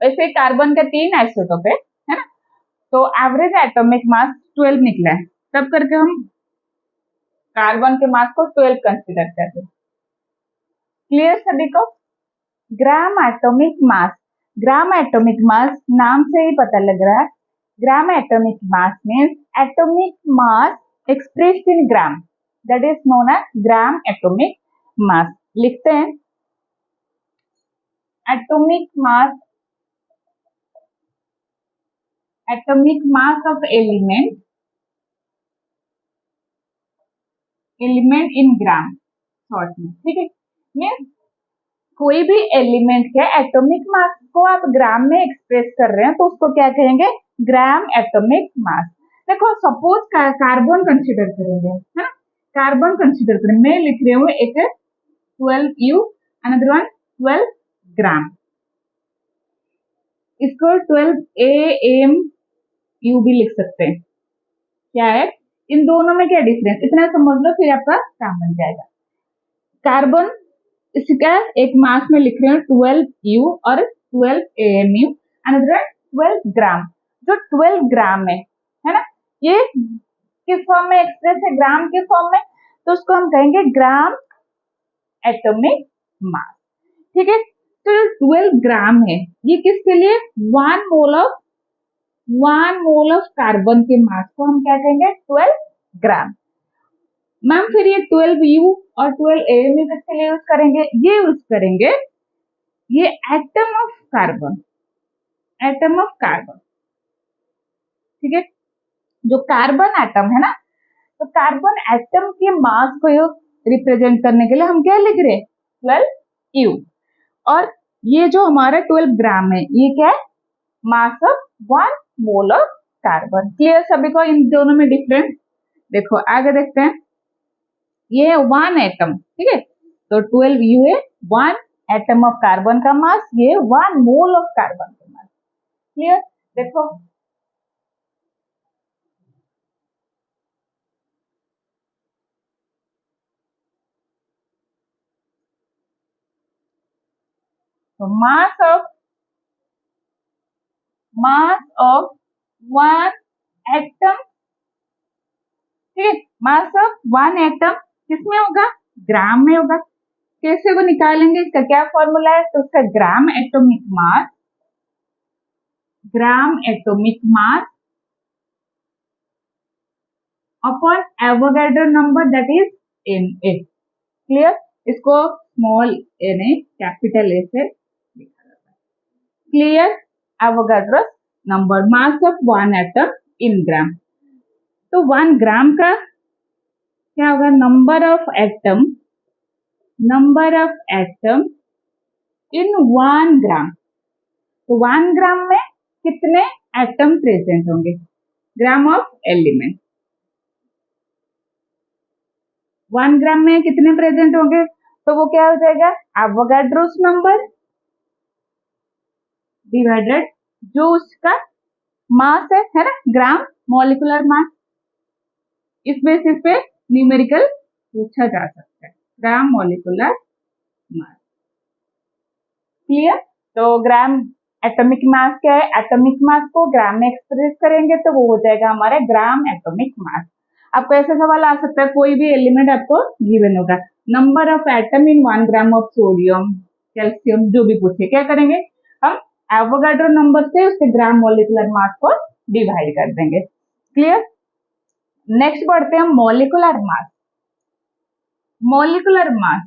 वैसे कार्बन का 3 आइसोटोप है ना, तो एवरेज एटॉमिक मास 12 निकला है, तब करके हम कार्बन के मास को 12 कंसीडर करते हैं. क्लियर सभी को? ग्राम एटॉमिक मास, ग्राम एटॉमिक मास नाम से ही पता लग रहा है. Gram atomic mass means atomic mass expressed in gram, that is known as gram atomic mass. लिखते हैं atomic mass, atomic mass of element in gram short में. ठीक है, मीन्स कोई भी एलिमेंट के एटॉमिक मास को आप ग्राम में एक्सप्रेस कर रहे हैं तो उसको क्या कहेंगे? ग्राम एटॉमिक मास. देखो सपोज कार्बन कंसीडर करेंगे, है ना, कार्बन कंसीडर करें, मैं लिख रही हूँ एक 12U, अनदर वन 12 ग्राम, इसको 12 AMU भी लिख सकते हैं. क्या है इन दोनों में क्या डिफरेंस, इतना समझ लो फिर आपका काम बन जाएगा. कार्बन इसका एक मास में लिख रहे हैं 12U और 12 AMU, अनदर 12 ग्राम. जो 12 ग्राम है ना, ये किस फॉर्म में एक्सप्रेस है? ग्राम के फॉर्म में, तो उसको हम कहेंगे ग्राम एटॉमिक मास. ठीक है, तो 12 ग्राम है, ये किसके लिए? 1 मोल ऑफ कार्बन के मास को हम क्या कहेंगे? 12 ग्राम. मैम फिर ये 12U और 12 AMU किसके लिए यूज करेंगे? ये यूज करेंगे ये atom of carbon, atom of carbon. ठीक है, जो कार्बन एटम है ना, तो कार्बन एटम के मास को रिप्रेजेंट करने के लिए हम क्या लिख रहे हैं? 12U. और ये जो हमारा 12 ग्राम है, ये क्या है? मास of 1 mole of carbon. Clear सभी को इन दोनों में डिफरेंस? देखो आगे देखते हैं, ये है 1 एटम. ठीक है, तो 12U है 1 एटम ऑफ कार्बन का मास, ये 1 मोल ऑफ कार्बन का मास. क्लियर? देखो तो मास ऑफ 1 एटम, ठीक है, मास ऑफ 1 एटम किसमें होगा? ग्राम में होगा. कैसे वो निकालेंगे? इसका क्या फॉर्मूला है? तो उसका gram atomic mass upon Avogadro number, that is Na. Clear? इसको स्मॉल Na कैपिटल A से लिखा जाता है. Clear? Avogadro number, mass of 1 atom in gram. तो 1 ग्राम का क्या होगा? Number of atom in 1 gram. तो 1 ग्राम में कितने एटम प्रेजेंट होंगे? Gram of element. 1 ग्राम में कितने प्रेजेंट होंगे? तो वो क्या हो जाएगा? एवोगाड्रोस नंबर डिवाइडेड जो उसका मास है ना, ग्राम मॉलिक्यूलर मास. इस बेसिस पे न्यूमेरिकल पूछा जा सकता है, ग्राम मॉलिक्यूलर मास. क्लियर? तो ग्राम एटॉमिक मास क्या है? एटॉमिक मास को ग्राम में एक्सप्रेस करेंगे तो वो हो जाएगा हमारा ग्राम एटॉमिक मास. आपको ऐसा सवाल आ सकता है, कोई भी एलिमेंट आपको गिवन होगा, number of atom in 1 gram of sodium, calcium, जो भी पूछे, क्या करेंगे हम? एवोगाड्रो नंबर से उसके ग्राम मॉलिक्यूलर मास को डिवाइड कर देंगे। क्लियर। नेक्स्ट बढ़ते हैं मॉलिक्यूलर मास। मॉलिक्यूलर मास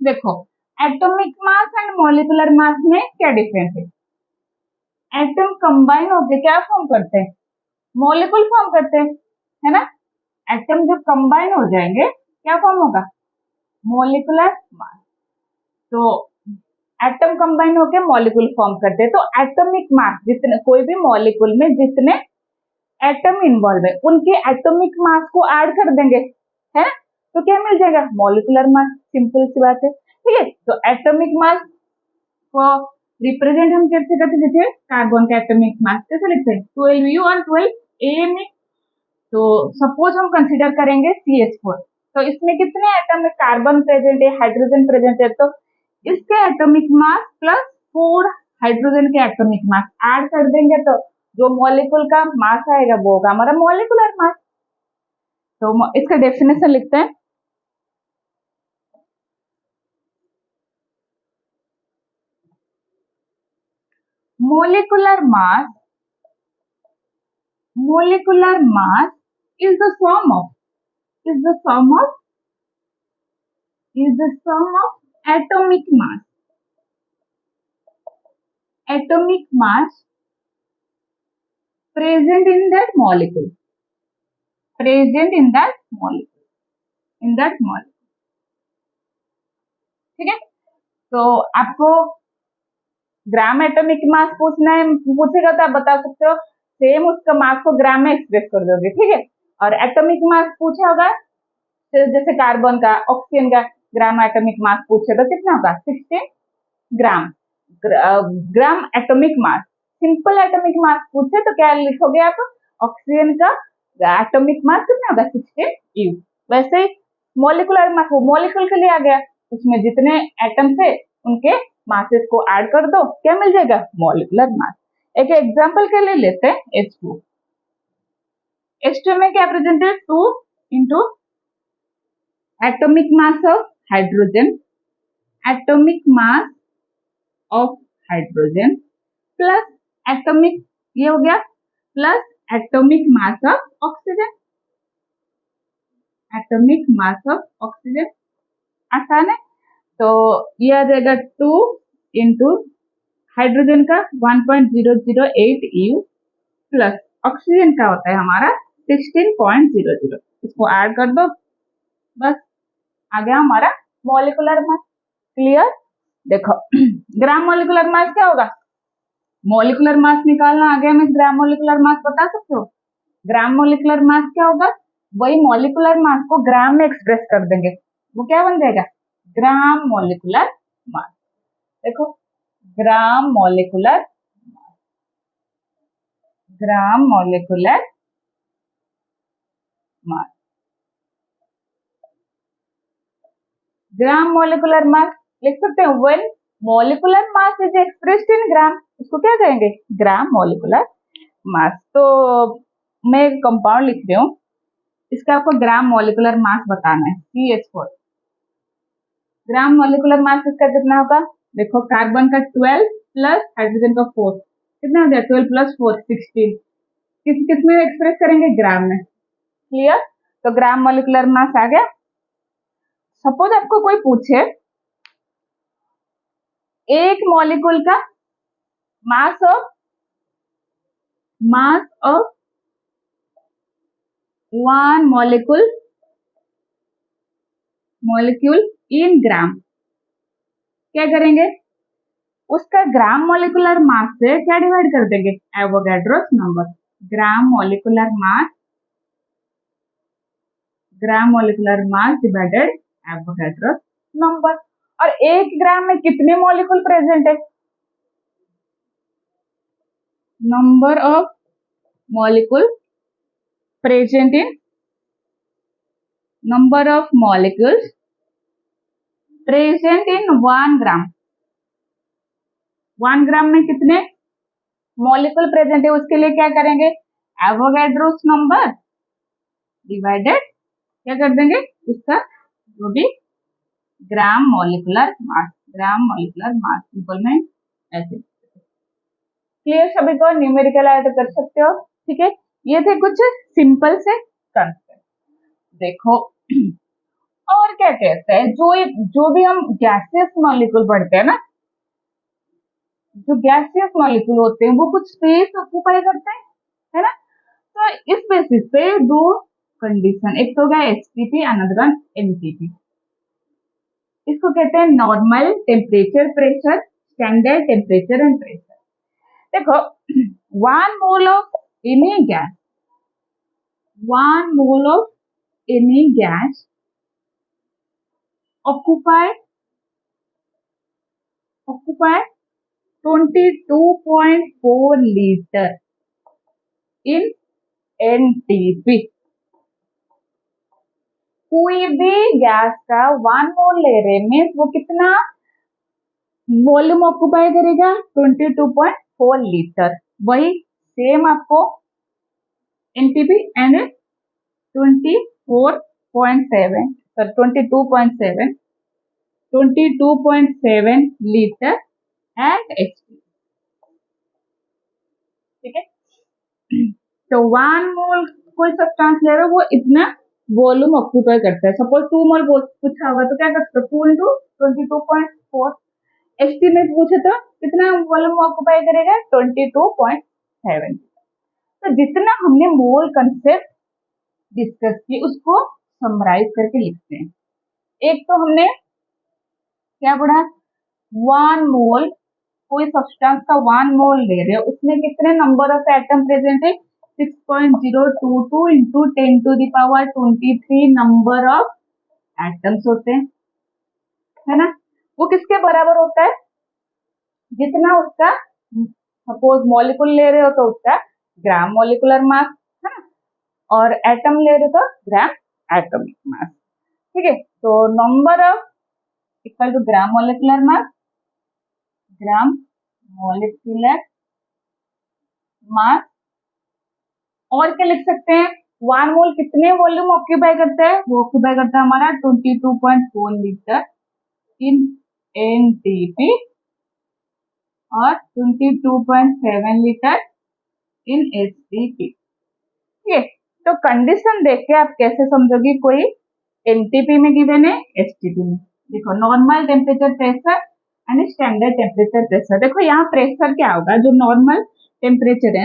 देखो, atomic mass and molecular mass में क्या डिफरेंस है? एटम कंबाइन होकर क्या फॉर्म करते हैं? मॉलिक्यूल फॉर्म करते हैं, है ना। एटम जब कंबाइन हो जाएंगे क्या फॉर्म होगा? Molecular mass. तो एटम कंबाइन होकर मॉलिक्यूल फॉर्म करते हैं, तो एटॉमिक मास जितने, कोई भी मॉलिक्यूल में जितने एटम इन्वॉल्व है उनके एटॉमिक मास को ऐड कर देंगे, है, तो क्या मिल जाएगा? Molecular mass. सिंपल सी बात है, ठीक है। तो एटॉमिक मास को रिप्रेजेंट हम कैसे करते हैं? जैसे कार्बन का एटॉमिक मास कैसे लिखते हैं? 12U और 12A में। तो सपोज हम कंसीडर करेंगे CH4, तो इसमें कितने एटम है? कार्बन प्रेजेंट है, हाइड्रोजन प्रेजेंट है, तो इसके एटॉमिक मास प्लस 4 हाइड्रोजन के एटॉमिक मास ऐड कर देंगे, तो जो मॉलिक्यूल का मास आएगा वो होगा हमारा मॉलिक्यूलर मास। तो इसका डेफिनेशन लिखते हैं। Molecular mass is the sum of atomic mass present in that molecule, ठीक है। तो आपको ग्राम एटॉमिक मास पूछेगा तो आप बता सकते हो, सेम उसका मास को ग्राम में एक्सप्रेस कर दोगे, ठीक है। और एटॉमिक मास पूछा होगा, तो जैसे कार्बन का, ऑक्सीजन का ग्राम एटॉमिक मास पूछे तो कितना होगा? 16 gram. Gram atomic mass. Simple atomic mass पूछे तो क्या लिखोगे आप? ऑक्सीजन का एटॉमिक मास कितना होगा? 16U। वैसे ही मॉलिक्यूलर मास, वो मॉलिक्यूल के लिए आ गया, उसमें जितने एटम्स है उनके मासेस को ऐड कर दो, क्या मिल जाएगा? Molecular mass. एक एग्जांपल के लिए लेते हैं H2। H2 में क्या प्रेजेंट है? 2 into atomic mass of hydrogen plus atomic, ये हो गया, plus atomic mass of oxygen। आसान है। तो ये आ जाएगा 2 into हाइड्रोजन का 1.008U प्लस ऑक्सीजन का होता है हमारा 16.00। इसको ऐड कर दो, बस आ गया हमारा मॉलिक्यूलर मास। क्लियर। देखो ग्राम मॉलिक्यूलर मास क्या होगा? मॉलिक्यूलर मास निकालना आ गया, मैं ग्राम मॉलिक्यूलर मास बता सकते हो? ग्राम मॉलिक्यूलर मास क्या होगा? वही मॉलिक्यूलर मास को ग्राम में एक्सप्रेस कर देंगे, वो क्या बन जाएगा? ग्राम मॉलिक्यूलर मास। देखो ग्राम मॉलिक्यूलर मास, ग्राम मॉलिक्यूलर मास लिख सकते हैं। When molecular mass is expressed in gram, उसको क्या कहेंगे? Gram molecular mass. तो मैं एक कंपाउंड लिख रही हूँ, इसका आपको ग्राम मॉलिक्यूलर मास बताना है, CH4। ग्राम मॉलिक्यूलर मास इसका कितना होगा? देखो कार्बन का 12 प्लस हाइड्रोजन का 4, कितना हो गया? 12 प्लस 4 16। किस में एक्सप्रेस करेंगे? ग्राम में। क्लियर। तो ग्राम मॉलिक्यूलर मास आ गया। सपोज आपको कोई पूछे एक मॉलिक्यूल का mass of one molecule in gram, क्या करेंगे? उसका ग्राम मॉलिक्यूलर मास से क्या डिवाइड कर देंगे? Avogadro's number. ग्राम molecular mass divided Avogadro's number. और 1 ग्राम में कितने मॉलिक्यूल प्रेजेंट है? Number of molecule present in 1 ग्राम। 1 ग्राम में कितने मॉलिक्यूल प्रेजेंट है, उसके लिए क्या करेंगे? एवोगैड्रोस नंबर डिवाइडेड क्या कर देंगे? उसका जो भी ग्राम मॉलिक्यूलर मास सिंपल में ऐसे। क्लियर सभी को? न्यूमेरिकल आया तो कर सकते हो, ठीक है, ये थे कुछ सिंपल से कंसेप्ट। देखो और क्या कहते हैं, जो भी हम गैसियस मॉलिक्यूल पढ़ते हैं ना, जो गैसियस मॉलिक्यूल होते हैं वो कुछ स्पेस ऑक्यूपाई करते हैं, है ना। तो इस बेसिस पे दो कंडीशन, एक तो हो गया एचटीपी, अनदर वन एनटीपी। इसको कहते हैं normal temperature pressure, standard temperature and pressure. देखो 1 mole of any gas, 1 mole of any gas occupy 22.4 litre in NTP. कोई भी गैस का 1 मोल ले रहे मीन्स वो कितना वॉल्यूम ऑक्यूपाई करेगा, 22.4 लीटर। वही सेम आपको NTP and 24.7 sir 22.7 litre and HP. ठीक है, तो 1 मोल कोई सब्सटेंस ले रहे हो वो इतना वॉल्यूम ऑक्यूपाई करता है। सपोज 2 मोल पूछा होगा तो क्या कर सकते हो, 2 इंटू 22.4। एस्टिमेट पूछे तो कितना वॉल्यूम ऑक्यूपाई करेगा, 22.7। तो जितना हमने मोल कंसेप्ट डिस्कस की उसको समराइज करके लिखते हैं। एक तो हमने क्या पढ़ा, 1 मोल, कोई सब्सटेंस का 1 मोल ले रहे हो उसमें कितने नंबर ऑफ एटम प्रेजेंट है, 6.022 इंटू 10⁻23 नंबर ऑफ एटम्स होते हैं, है ना। वो किसके बराबर होता है, जितना उसका, सपोज मॉलिक्यूल ले रहे हो तो उसका ग्राम मॉलिकुलर मास, है ना, और एटम ले रहे हो तो ग्राम एटॉमिक मास। ठीक है, तो number of equal to gram molecular mass, gram molecular mass. और क्या लिख सकते हैं, 1 मोल कितने वॉल्यूम ऑक्यूपाई करता है, वो ऑक्यूपाई करता है हमारा 22.4 लीटर इन एनटीपी और 22.7 लीटर इन एचटीपी। ठीक है, तो कंडीशन देख के आप कैसे समझोगे कोई एनटीपी में गिवन है, एचटीपी में। देखो normal temperature pressure and standard temperature pressure. देखो यहाँ प्रेशर क्या होगा, जो नॉर्मल टेम्परेचर है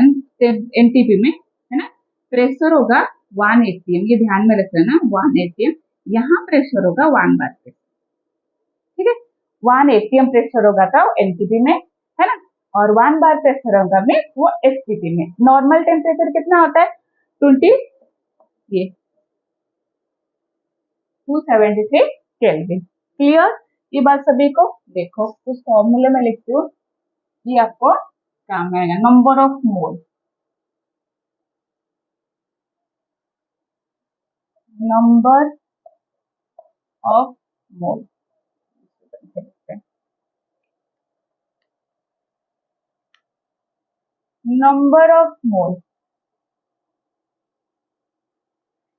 एनटीपी में, है ना, प्रेशर होगा 1 atm, ये ध्यान में रख लेना 1 atm। यहाँ प्रेशर होगा 1 बार प्रेशर। ठीक है, 1 atm प्रेशर होगा तो एनटीपी में, है ना, और 1 बार प्रेशर होगा में वो एचटीपी में। नॉर्मल टेम्परेचर कितना होता है, 20 273 केल्विन। क्लियर, ये बात सभी को। देखो उस फॉर्मूले में लिखती हूँ, ये आपको काम आएगा। Number of mole, number of mole, number of मोल।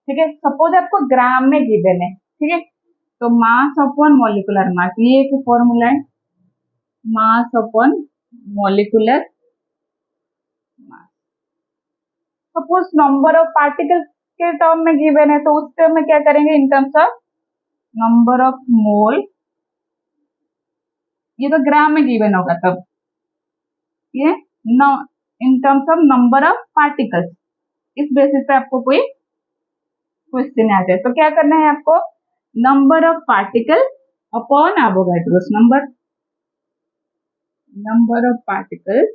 ठीक है, सपोज आपको ग्राम में गिवन है, ठीक है, तो मास अपॉन मॉलिकुलर मास, ये एक फॉर्मूला है, mass upon molecular mass. Suppose number of particle के टर्म में गिवन है तो उस टर्म में क्या करेंगे, in terms of number of mole. ये तो ग्राम में गिवन होगा तब, ये in terms of number of particles. इस बेसिस पे आपको कोई क्वेश्चन आ जाए तो क्या करना है आपको, number of particle upon Avogadro's number, number of particles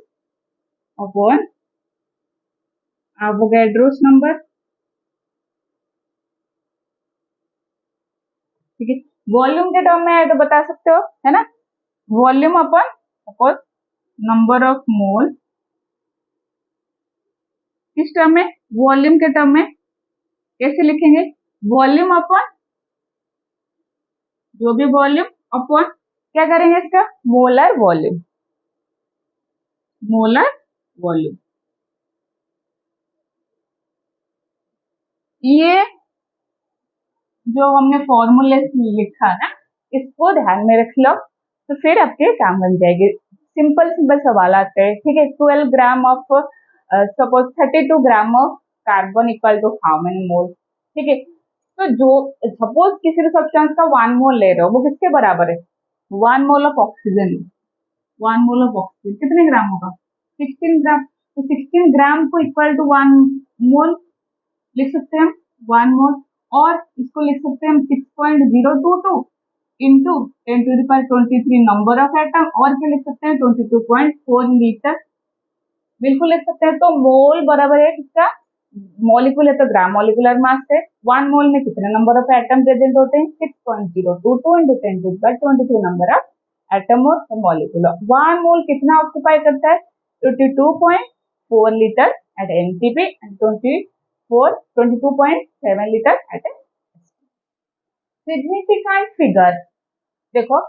upon Avogadro's number. ठीक है, वॉल्यूम के टर्म में है तो बता सकते हो, है ना, volume upon suppose number of मोल। किस टर्म में, वॉल्यूम के टर्म में। कैसे लिखेंगे, वॉल्यूम अपॉन जो भी वॉल्यूम अपॉन क्या करेंगे इसका, मोलर वॉल्यूम, मोलर वॉल्यूम। ये जो हमने फॉर्मूले लिखा ना, इसको ध्यान में रख लो तो फिर आपके काम बन जाएंगे। सिंपल सिंपल सवाल आते हैं। ठीक है, 12 gram of suppose 32 gram of carbon equal to how many mole, ठीक है। तो जो सपोज किसी भी सब्सटेंस का 1 मोल ले रहे हो, वो किसके बराबर है? 1 mole of oxygen, 1 mole of oxygen कितने ग्राम होगा? 16 ग्राम। तो 16 ग्राम को इक्वल टू 1 मोल लिख सकते हैं हम, 1 मोल। और इसको लिख सकते हैं हम 6.022 into 10 to the power 23 number of atom, और क्या लिख सकते हैं 22.4 लीटर, बिल्कुल लिख सकते हैं। तो मोल बराबर है किसका? मॉलिक्यूल है तो ग्राम मॉलिक्यूलर मास है। 1 मोल में कितने नंबर ऑफ एटम प्रेजेंट होते हैं? 6.022 into 10 to the power 23 number of atom और मॉलिक्यूल। 1 मोल कितना ऑक्यूपाई करता है? 22.4 litre at NTP and 22.7 litre at significant figure. देखो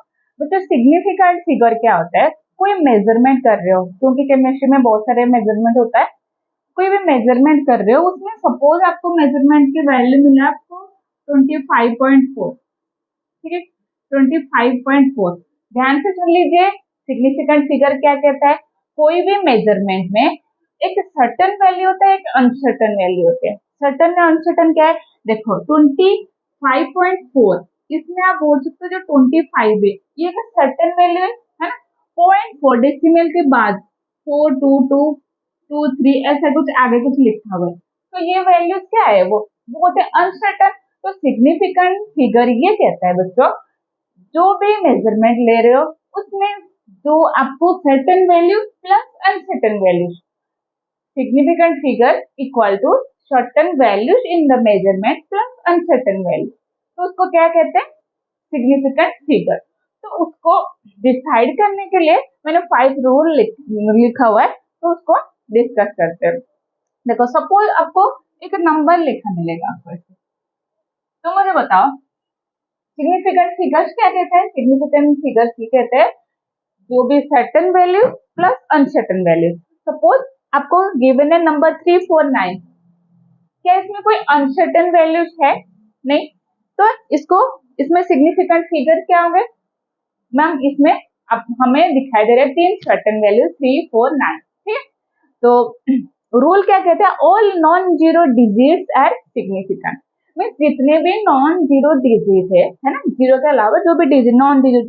बच्चों, सिग्निफिकेंट फिगर क्या होता है? कोई मेजरमेंट कर रहे हो, क्योंकि केमिस्ट्री में बहुत सारे मेजरमेंट होता है। कोई भी मेजरमेंट कर रहे हो, उसमें सपोज आपको मेजरमेंट की वैल्यू मिला आपको 25.4, ठीक है, 25.4। ध्यान से सुन लीजिए, सिग्निफिकेंट फिगर क्या कहता है? कोई भी मेजरमेंट में एक सर्टेन वैल्यू होता है, एक अनसर्टेन वैल्यू होते हैं। सर्टेन या अनसर्टेन क्या है? देखो 25.4, इसमें आप बोल सकते हो जो 25 है ये एक सर्टेन वैल्यू है ना। 0.4 डेसिमल के बाद 4 2 2 2 3 ऐसा कुछ आगे कुछ लिखा हुआ है, तो ये वैल्यू क्या है? वो होते हैं अनसर्टेन। तो सिग्निफिकेंट फिगर ये कहता है बच्चों, जो भी मेजरमेंट ले रहे हो उसमें जो आपको certain value plus uncertain value, significant figure equal to certain values in the measurement plus uncertain value, तो उसको क्या कहते हैं? Significant figure. तो उसको डिसाइड करने के लिए मैंने 5 रूल लिखा हुआ है, तो उसको डिस्कस करते हैं। देखो सपोज आपको एक नंबर लिखा मिलेगा आपको ऐसे, तो मुझे बताओ सिग्निफिकेंट फिगर्स क्या कहते हैं? सिग्निफिकेंट फिगर्स ये कहते हैं जो भी certain value plus uncertain value. Suppose आपको गिवन है नंबर 349, क्या इसमें कोई अनसर्टेन वैल्यूज है? नहीं, तो इसको इसमें सिग्निफिकेंट फिगर क्या होंगे मैम? इसमें अब हमें दिखाई दे रहे हैं 3 सर्टेन वैल्यू 349, ठीक है। तो रूल क्या कहते हैं? All non zero digits are significant. Means जितने भी नॉन जीरो डिजिट है ना, जीरो के अलावा जो भी डिजिट नॉन जीरो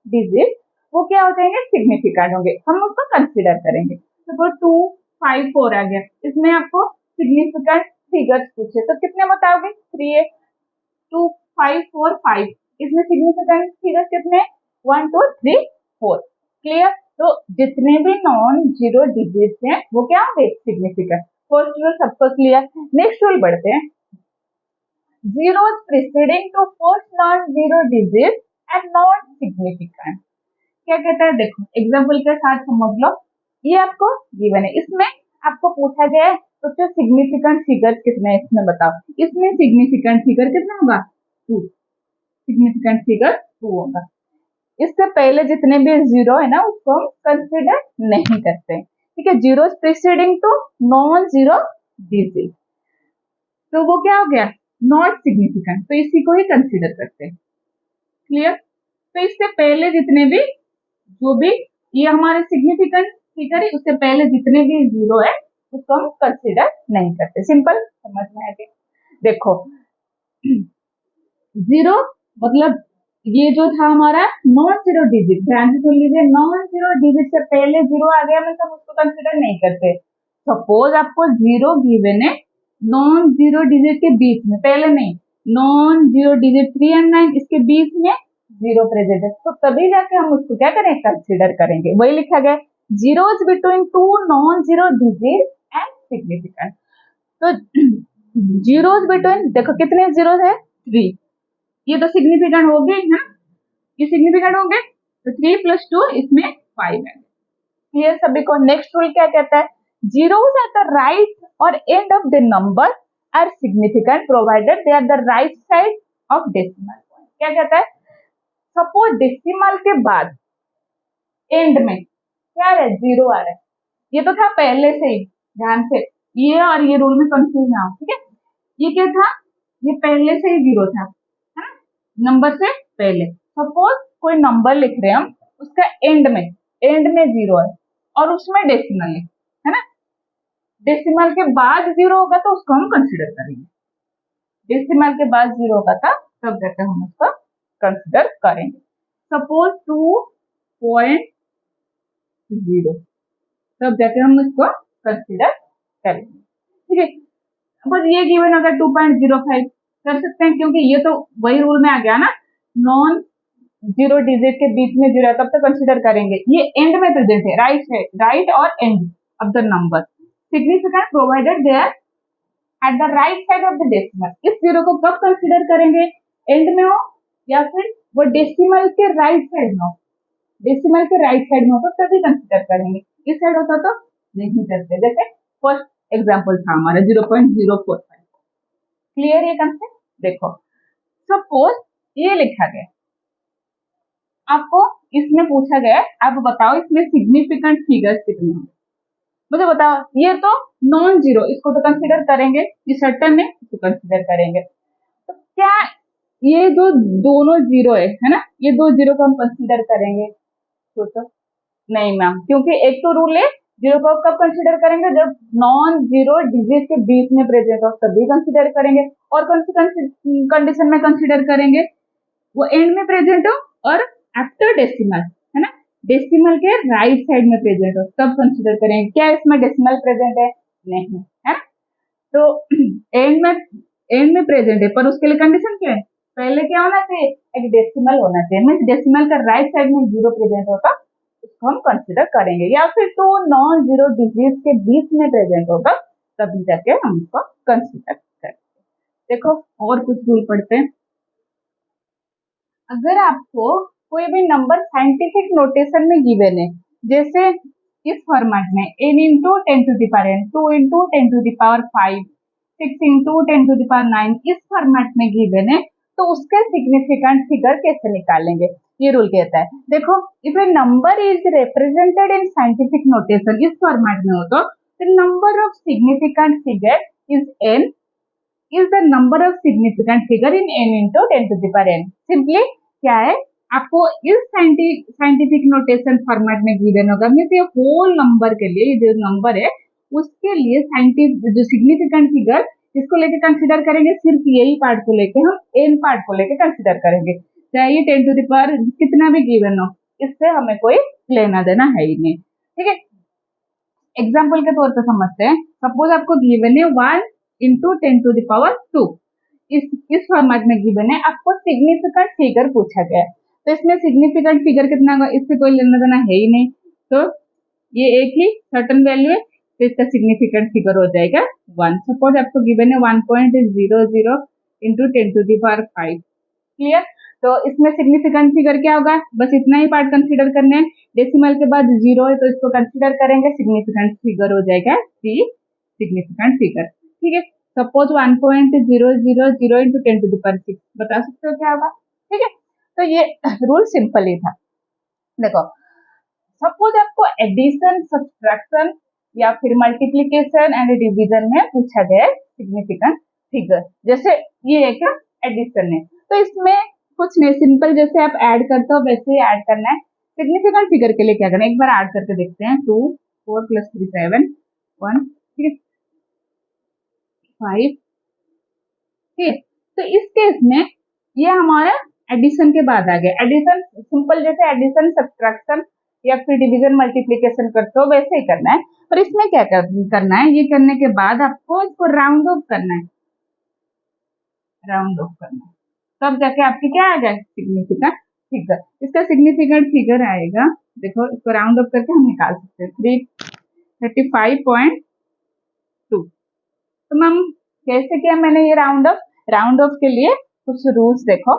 डिजिट वो क्या हो जाएंगे? सिग्निफिकेंट होंगे, हम उसको कंसिडर करेंगे। सपोज 2 5 4 आ गया, इसमें आपको सिग्निफिकेंट फिगर्स पूछे तो कितने बताओगे? 3 है, 2 5 4 5, इसमें सिग्निफिकेंट फिगर्स कितने? 1 2 3 4। क्लियर? तो जितने भी नॉन जीरो डिजिट्स हैं वो क्या होंगे? सिग्निफिकेंट। फर्स्ट रूल सबको क्लियर। नेक्स्ट रूल बढ़ते हैं, zeros preceding to first non-zero digit and not significant। क्या कहता है? देखो एग्जाम्पल के साथ समझ लो, ये आपको गिवन है, इसमें आपको पूछा गया है तो सिग्निफिकेंट फिगर्स कितने हैं इसमें बताओ। इसमें सिग्निफिकेंट फिगर कितना होगा? 2, सिग्निफिकेंट फिगर 2 होगा। इससे पहले जितने भी जीरो है ना उसको हम कंसिडर नहीं करते, ठीक है। Zero preceding to non zero digit, तो वो क्या हो गया? नॉट सिग्निफिकेंट, तो इसी को ही कंसिडर करते हैं। क्लियर? तो इससे पहले जितने भी जो भी ये हमारे सिग्निफिकेंट फिगर है, उससे पहले जितने भी जीरो है उसको हम कंसिडर नहीं करते। सिंपल, समझ में आ गया? देखो जीरो मतलब ये जो था हमारा नॉन जीरो डिजिट, ध्यान से सुन लीजिए, नॉन जीरो डिजिट से पहले जीरो आ गया मतलब उसको कंसिडर नहीं करते। सपोज आपको जीरो गिवन है नॉन जीरो डिजिट के बीच में, पहले नहीं, नॉन जीरो डिजिट 3 और 9 इसके बीच में जीरो प्रेजेंट है, तो तभी जाके हम उसको क्या करें? कंसिडर करेंगे। वही लिखा गया, zeros between two non zero digit and significant. तो जीरोस बिटवीन, देखो कितने जीरो है? 3, ये तो सिग्निफिकेंट हो गए ना, ये सिग्निफिकेंट हो गए, तो 3 + 2 इसमें 5 है। क्लियर सभी को? नेक्स्ट रूल क्या कहता है? zeros at the right or end of the number are significant provided they are the right side of decimal point। क्या कहता है? सपोज डेसिमल के बाद एंड में क्या है? जीरो आ रहा है, ये तो था पहले से ही, ध्यान से ये और ये रूल में कंफ्यूज ना हो, ठीक है। ये क्या था? ये पहले से ही जीरो था, है ना, नंबर से पहले। सपोज कोई नंबर लिख रहे हैं हम, उसका एंड में जीरो है और उसमें डेसिमल है ना, डेसिमल के बाद जीरो होगा तो उसको हम कंसिडर करेंगे, डेसिमल के बाद जीरो होगा था तब जाकर हम उसको कंसिडर करेंगे। सपोज 2.0 तब जाके हम उसको कंसिडर करेंगे, ठीक है। बस ये गिवन होगा 2.05 कर सकते हैं क्योंकि ये तो वही रूल में आ गया ना, नॉन जीरो डिजिट के बीच में जीरो तब तक कंसिडर करेंगे। ये एंड में प्रेजेंट है, राइट है, राइट और end of the number significant provided there at the right side of the decimal. इस जीरो को कब कंसिडर करेंगे, एंड में हो या फिर वो डेसिमल के राइट साइड में हो, डेसिमल के राइट साइड में हो तो तभी कंसिडर करेंगे, इस साइड होता तो नहीं करते। जैसे फर्स्ट एग्जांपल था हमारा 0.045। क्लियर ये कंसेप्ट? देखो सपोज ये लिखा गया, आपको इसमें पूछा गया आप बताओ इसमें सिग्निफिकेंट फिगर्स कितने होंगे, मुझे बताओ। ये तो नॉन जीरो, इसको तो कंसिडर करेंगे, ये सर्टेन है, इसको कंसिडर करेंगे। तो क्या ये जो दोनों जीरो है ना, ये दो जीरो को हम कंसिडर करेंगे? सोचो। नहीं मैम, क्योंकि एक तो रूल है जीरो को कब कंसिडर करेंगे, जब नॉन जीरो डिजिट के बीच में प्रेजेंट हो तभी कंसिडर करेंगे। और कौन सी कंडीशन में कंसिडर करेंगे, वो एंड में प्रेजेंट हो और आफ्टर डेसिमल, है ना, डेसिमल के राइट साइड में प्रेजेंट हो तब कंसिडर करेंगे। क्या इसमें डेसिमल प्रेजेंट है? नहीं है ना, तो एंड में प्रेजेंट है पर उसके लिए कंडीशन क्या है, पहले क्या होना चाहिए, एक डेसिमल होना चाहिए, मीन डेसिमल का राइट साइड में जीरो प्रेजेंट होगा उसको हम कंसिडर करेंगे, या फिर तो नॉन जीरो डिजिट के बीच में प्रेजेंट होगा तभी जाके हम उसको कंसिडर करेंगे। देखो और कुछ रूल पढ़ते हैं। अगर आपको कोई भी नंबर साइंटिफिक नोटेशन में गिवन है, जैसे इस फॉर्मेट में n into 10⁻n, 2 into 10⁵, 6 into 10⁹, इस फॉर्मेट में गिवन है तो उसके सिग्निफिकेंट फिगर कैसे निकालेंगे, ये रूल कहता है। देखो if A number is represented in scientific notation इस फॉर्मेट में हो तो the number of significant figure is n is the number of significant figure in n into 10⁻n। Simply क्या है, आपको इस साइंटिफिक नोटेशन फॉर्मेट में गिवन होगा, मीन्स ये होल नंबर के लिए, ये जो नंबर है उसके लिए साइंटिफिक जो सिग्निफिकेंट फिगर इसको लेके कंसिडर करेंगे, सिर्फ यही पार्ट को लेके हम एन पार्ट को लेके कंसिडर करेंगे, चाहे ये 10⁻ कितना भी गिवन हो, इससे हमें कोई लेना देना है ही नहीं, ठीक है। एग्जाम्पल के तौर पर समझते हैं, सपोज आपको गिवन है 1 इंटू 10⁻², इस फॉर्मेट में गिवन है, आपको सिग्निफिकेंट फिगर पूछा गया है, तो इसमें सिग्निफिकेंट फिगर कितना होगा, इससे कोई लेना देना है ही नहीं, तो ये एक ही सर्टन वैल्यू है तो इसका सिग्निफिकेंट फिगर हो जाएगा 1। सपोज आपको गिवन है 1.00 इंटू 10⁵। क्लियर? तो इसमें सिग्निफिकेंट फिगर क्या होगा, बस इतना ही पार्ट कंसिडर करने हैं, डेसिमल के बाद जीरो है तो इसको कंसिडर करेंगे, सिग्निफिकेंट फिगर हो जाएगा 3 सिग्निफिकेंट फिगर, ठीक है। सपोज 1.000 इंटू 10⁶, बता सकते हो क्या होगा, ठीक है। तो ये रूल सिंपल ही था। देखो सपोज आपको एडिशन, सब्सट्रैक्शन या फिर मल्टीप्लीकेशन एंड डिवीजन में पूछा गया सिग्निफिकेंट फिगर, जैसे ये एक एडिशन है तो इसमें कुछ नहीं, सिंपल जैसे आप ऐड करते हो वैसे ही ऐड करना है। सिग्निफिकेंट फिगर के लिए क्या करना है, एक बार ऐड करके देखते हैं, 2 4 + 3 7 1, ठीक है, 5, ठीक है। तो इस केस में ये हमारा एडिशन के बाद आ गया, एडिशन सिंपल जैसे एडिशन, सब्सट्रैक्शन या फिर डिवीजन, मल्टीप्लिकेशन करते हो वैसे ही करना है, पर इसमें क्या करना है, ये करने के बाद आपको इसको राउंड ऑफ करना है, राउंड ऑफ करना है, तब जाके आपकी क्या आ जाए, सिग्निफिकेंट फिगर। इसका सिग्निफिकेंट फिगर आएगा, देखो इसको राउंड ऑफ करके हम निकाल सकते हैं 335.2। तो मैम कैसे किया मैंने ये राउंड ऑफ, राउंड ऑफ के लिए कुछ रूल्स देखो,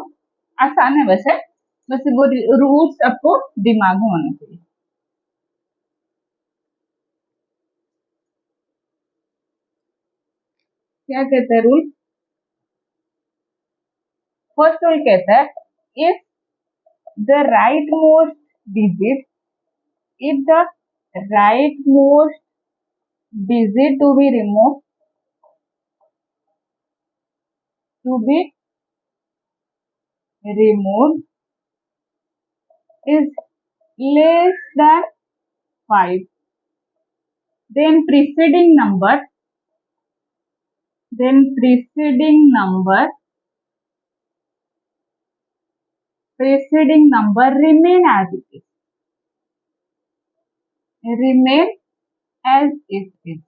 आसान है वैसे, बस वो रूल्स आपको दिमाग में होने चाहिए। क्या कहता है रूल, फर्स्ट रूल कहता है if the right most digit, if the rightmost digit to be removed is less than 5, then preceding number remain as it is. Remain as it is.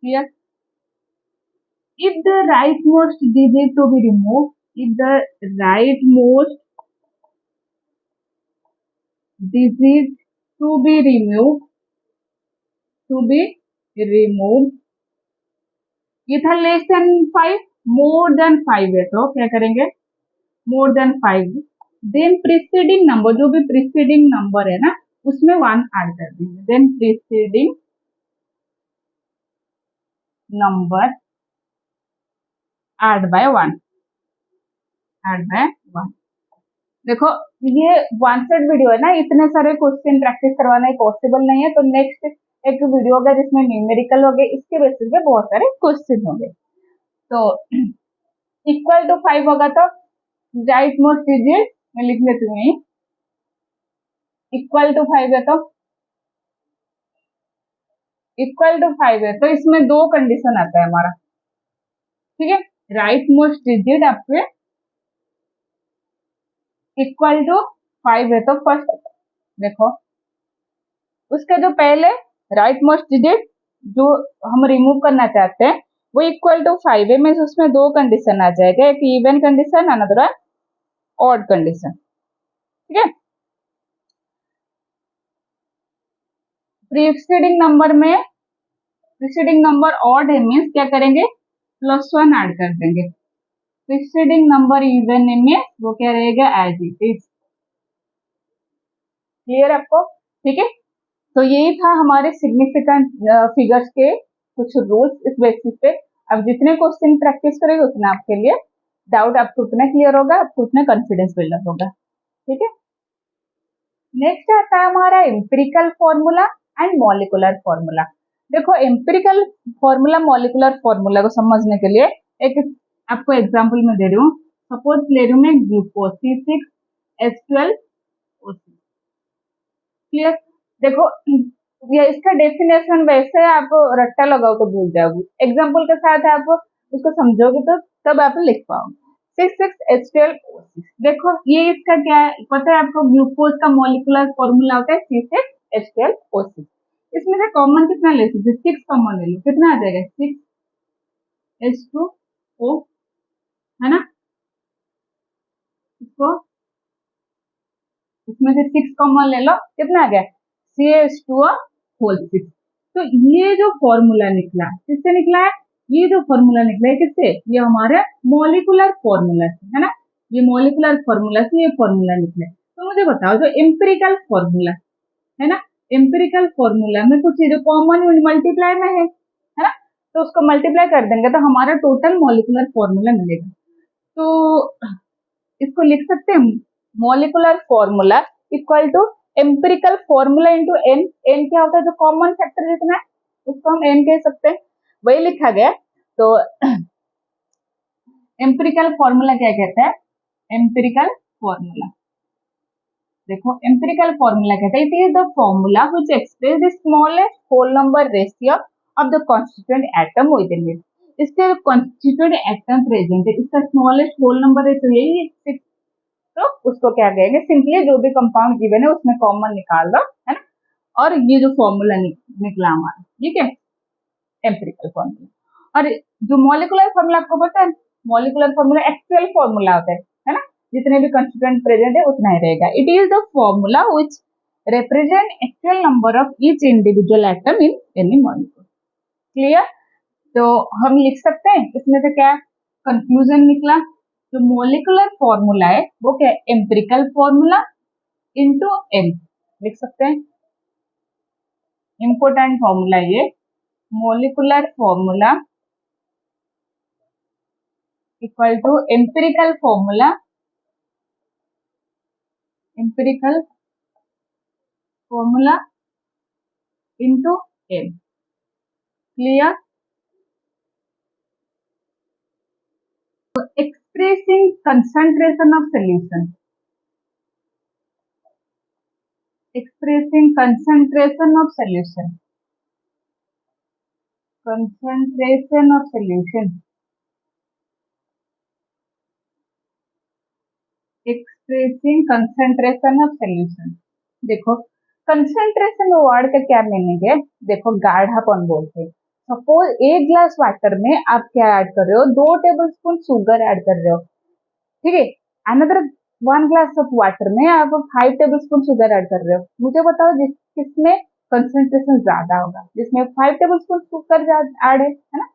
Here, if the rightmost digit to be removed, if the rightmost digit to be removed, ये था लेस देन 5, मोर देन 5 है तो क्या करेंगे, more than 5, then preceding number, जो भी प्रीसीडिंग नंबर है ना उसमें 1 ऐड कर देंगे, then preceding number add by 1, देखो ये वन सेट वीडियो है ना, इतने सारे क्वेश्चन प्रैक्टिस करवाना पॉसिबल नहीं है, तो नेक्स्ट एक वीडियो होगा जिसमें न्यूमेरिकल हो गए, इसके बेसिस पे बहुत सारे क्वेश्चन होंगे। तो इक्वल टू 5 होगा तो राइट मोस्ट डिजिट मैं लिख लेती हूँ, इक्वल टू 5 है तो इसमें दो कंडीशन आता है हमारा, ठीक है। राइट मोस्ट डिजिट आपके इक्वल टू 5 है तो फर्स्ट देखो उसके जो पहले राइट मोस्ट डिजिट जो हम रिमूव करना चाहते हैं वो इक्वल टू 5 है, मीन्स उसमें दो कंडीशन आ जाएगा, एक even condition, another odd condition, ठीक है। प्रीसीडिंग नंबर ऑड है मीन्स क्या करेंगे, +1 ऐड कर देंगे, प्रीसीडिंग नंबर इवन है मीन्स वो क्या रहेगा, एज इट इज। क्लियर आपको, ठीक है। तो यही था हमारे सिग्निफिकेंट फिगर्स के कुछ रूल्स, इस बेसिस पे अब जितने क्वेश्चन प्रैक्टिस करेंगे उतना आपके लिए डाउट आपको उतना क्लियर होगा, आपको उतना कॉन्फिडेंस बिल्डअप होगा, ठीक है। नेक्स्ट आता है हमारा empirical formula and molecular formula. देखो एम्पिरिकल फॉर्मूला मॉलिकुलर फॉर्मूला को समझने के लिए एक आपको एग्जांपल में दे रही हूँ, सपोज ले रही हूँ मैं ग्लूकोज C6H12O6, क्लियर। देखो ये इसका डेफिनेशन वैसे आप रट्टा लगाओ तो भूल जाओगे, एग्जाम्पल के साथ आप उसको समझोगे तो तब आप लिख पाओगे। 6,6H12O6, देखो ये इसका क्या है पता है आपको, ग्लूकोज का मॉलिकुलर फॉर्मूला होता है C6H12O6, इसमें से कॉमन कितना ले सकते, 6 कॉमन ले लो, कितना आ जाएगा 6H2O, है ना, इसको इसमें से 6 कॉमन ले लो, कितना आ गया CH2O6। तो ये जो फॉर्मूला निकला किससे निकला है, ये जो फॉर्मूला निकला है किससे, ये हमारे मॉलिकुलर फॉर्मूला से, है ना, ये मॉलिकुलर फॉर्मूला से ये फॉर्मूला निकले। तो मुझे बताओ जो एम्पिरिकल फॉर्मूला है ना, एम्पिरिकल फॉर्मूला में कुछ चीजें कॉमन मल्टीप्लाई में है ना, तो उसको मल्टीप्लाई कर देंगे तो हमारा टोटल मॉलिकुलर फॉर्मूला मिलेगा। तो इसको लिख सकते हैं molecular formula equal to empirical formula into N, N क्या होता है जो कॉमन फैक्टर जितना है उसको हम एन कह सकते हैं, वही लिखा गया। तो एम्पिरिकल फॉर्मूला क्या कहता है, एम्पिरिकल फॉर्मूला देखो एम्पिरिकल फॉर्मूला कहता है it is the formula which express the smallest whole number ratio of the constituent atom within it, इसके कॉन्स्टिट्यूएंट एटम प्रेजेंट है इसका स्मॉलेस्ट होल नंबर रेशियो यही है 6, तो उसको क्या कहेंगे, सिंपली जो भी कंपाउंड गिवन है उसमें कॉमन निकाल दो, है ना, और ये जो फॉर्मूला निकला हमारा, ठीक है, एम्पिरिकल फॉर्मूला। और जो मॉलिकुलर फॉर्मूला आपको पता है, मॉलिकुलर फॉर्मूला एक्चुअल फॉर्मूला होता है ना, जितने भी कंस्टिट्यूएंट प्रेजेंट है उतना ही रहेगा। It is the formula which represent actual number of each individual atom in any molecule, clear. तो हम लिख सकते हैं इसमें से क्या कंक्लूजन निकला, जो मॉलिकुलर फॉर्मूला है वो क्या है, एम्पिरिकल फॉर्मूला इनटू एन लिख सकते हैं, इंपॉर्टेंट फॉर्मूला ये, molecular formula equal to empirical formula into n, clear. Expressing concentration of solution, concentration of solution, expressing concentration of solution। देखो कंसेंट्रेशन वर्ड का क्या मीनिंग है, देखो गाढ़ापन बोलते हैं। सपोज एक ग्लास वाटर में आप क्या ऐड कर रहे हो, 2 टेबलस्पून शुगर ऐड कर रहे हो, ठीक है। अनदर 1 ग्लास ऑफ वाटर में आप 5 टेबलस्पून शुगर ऐड कर रहे हो। मुझे बताओ किसमें कंसेंट्रेशन ज्यादा होगा, जिसमें 5 टेबलस्पून शुगर ऐड है ना।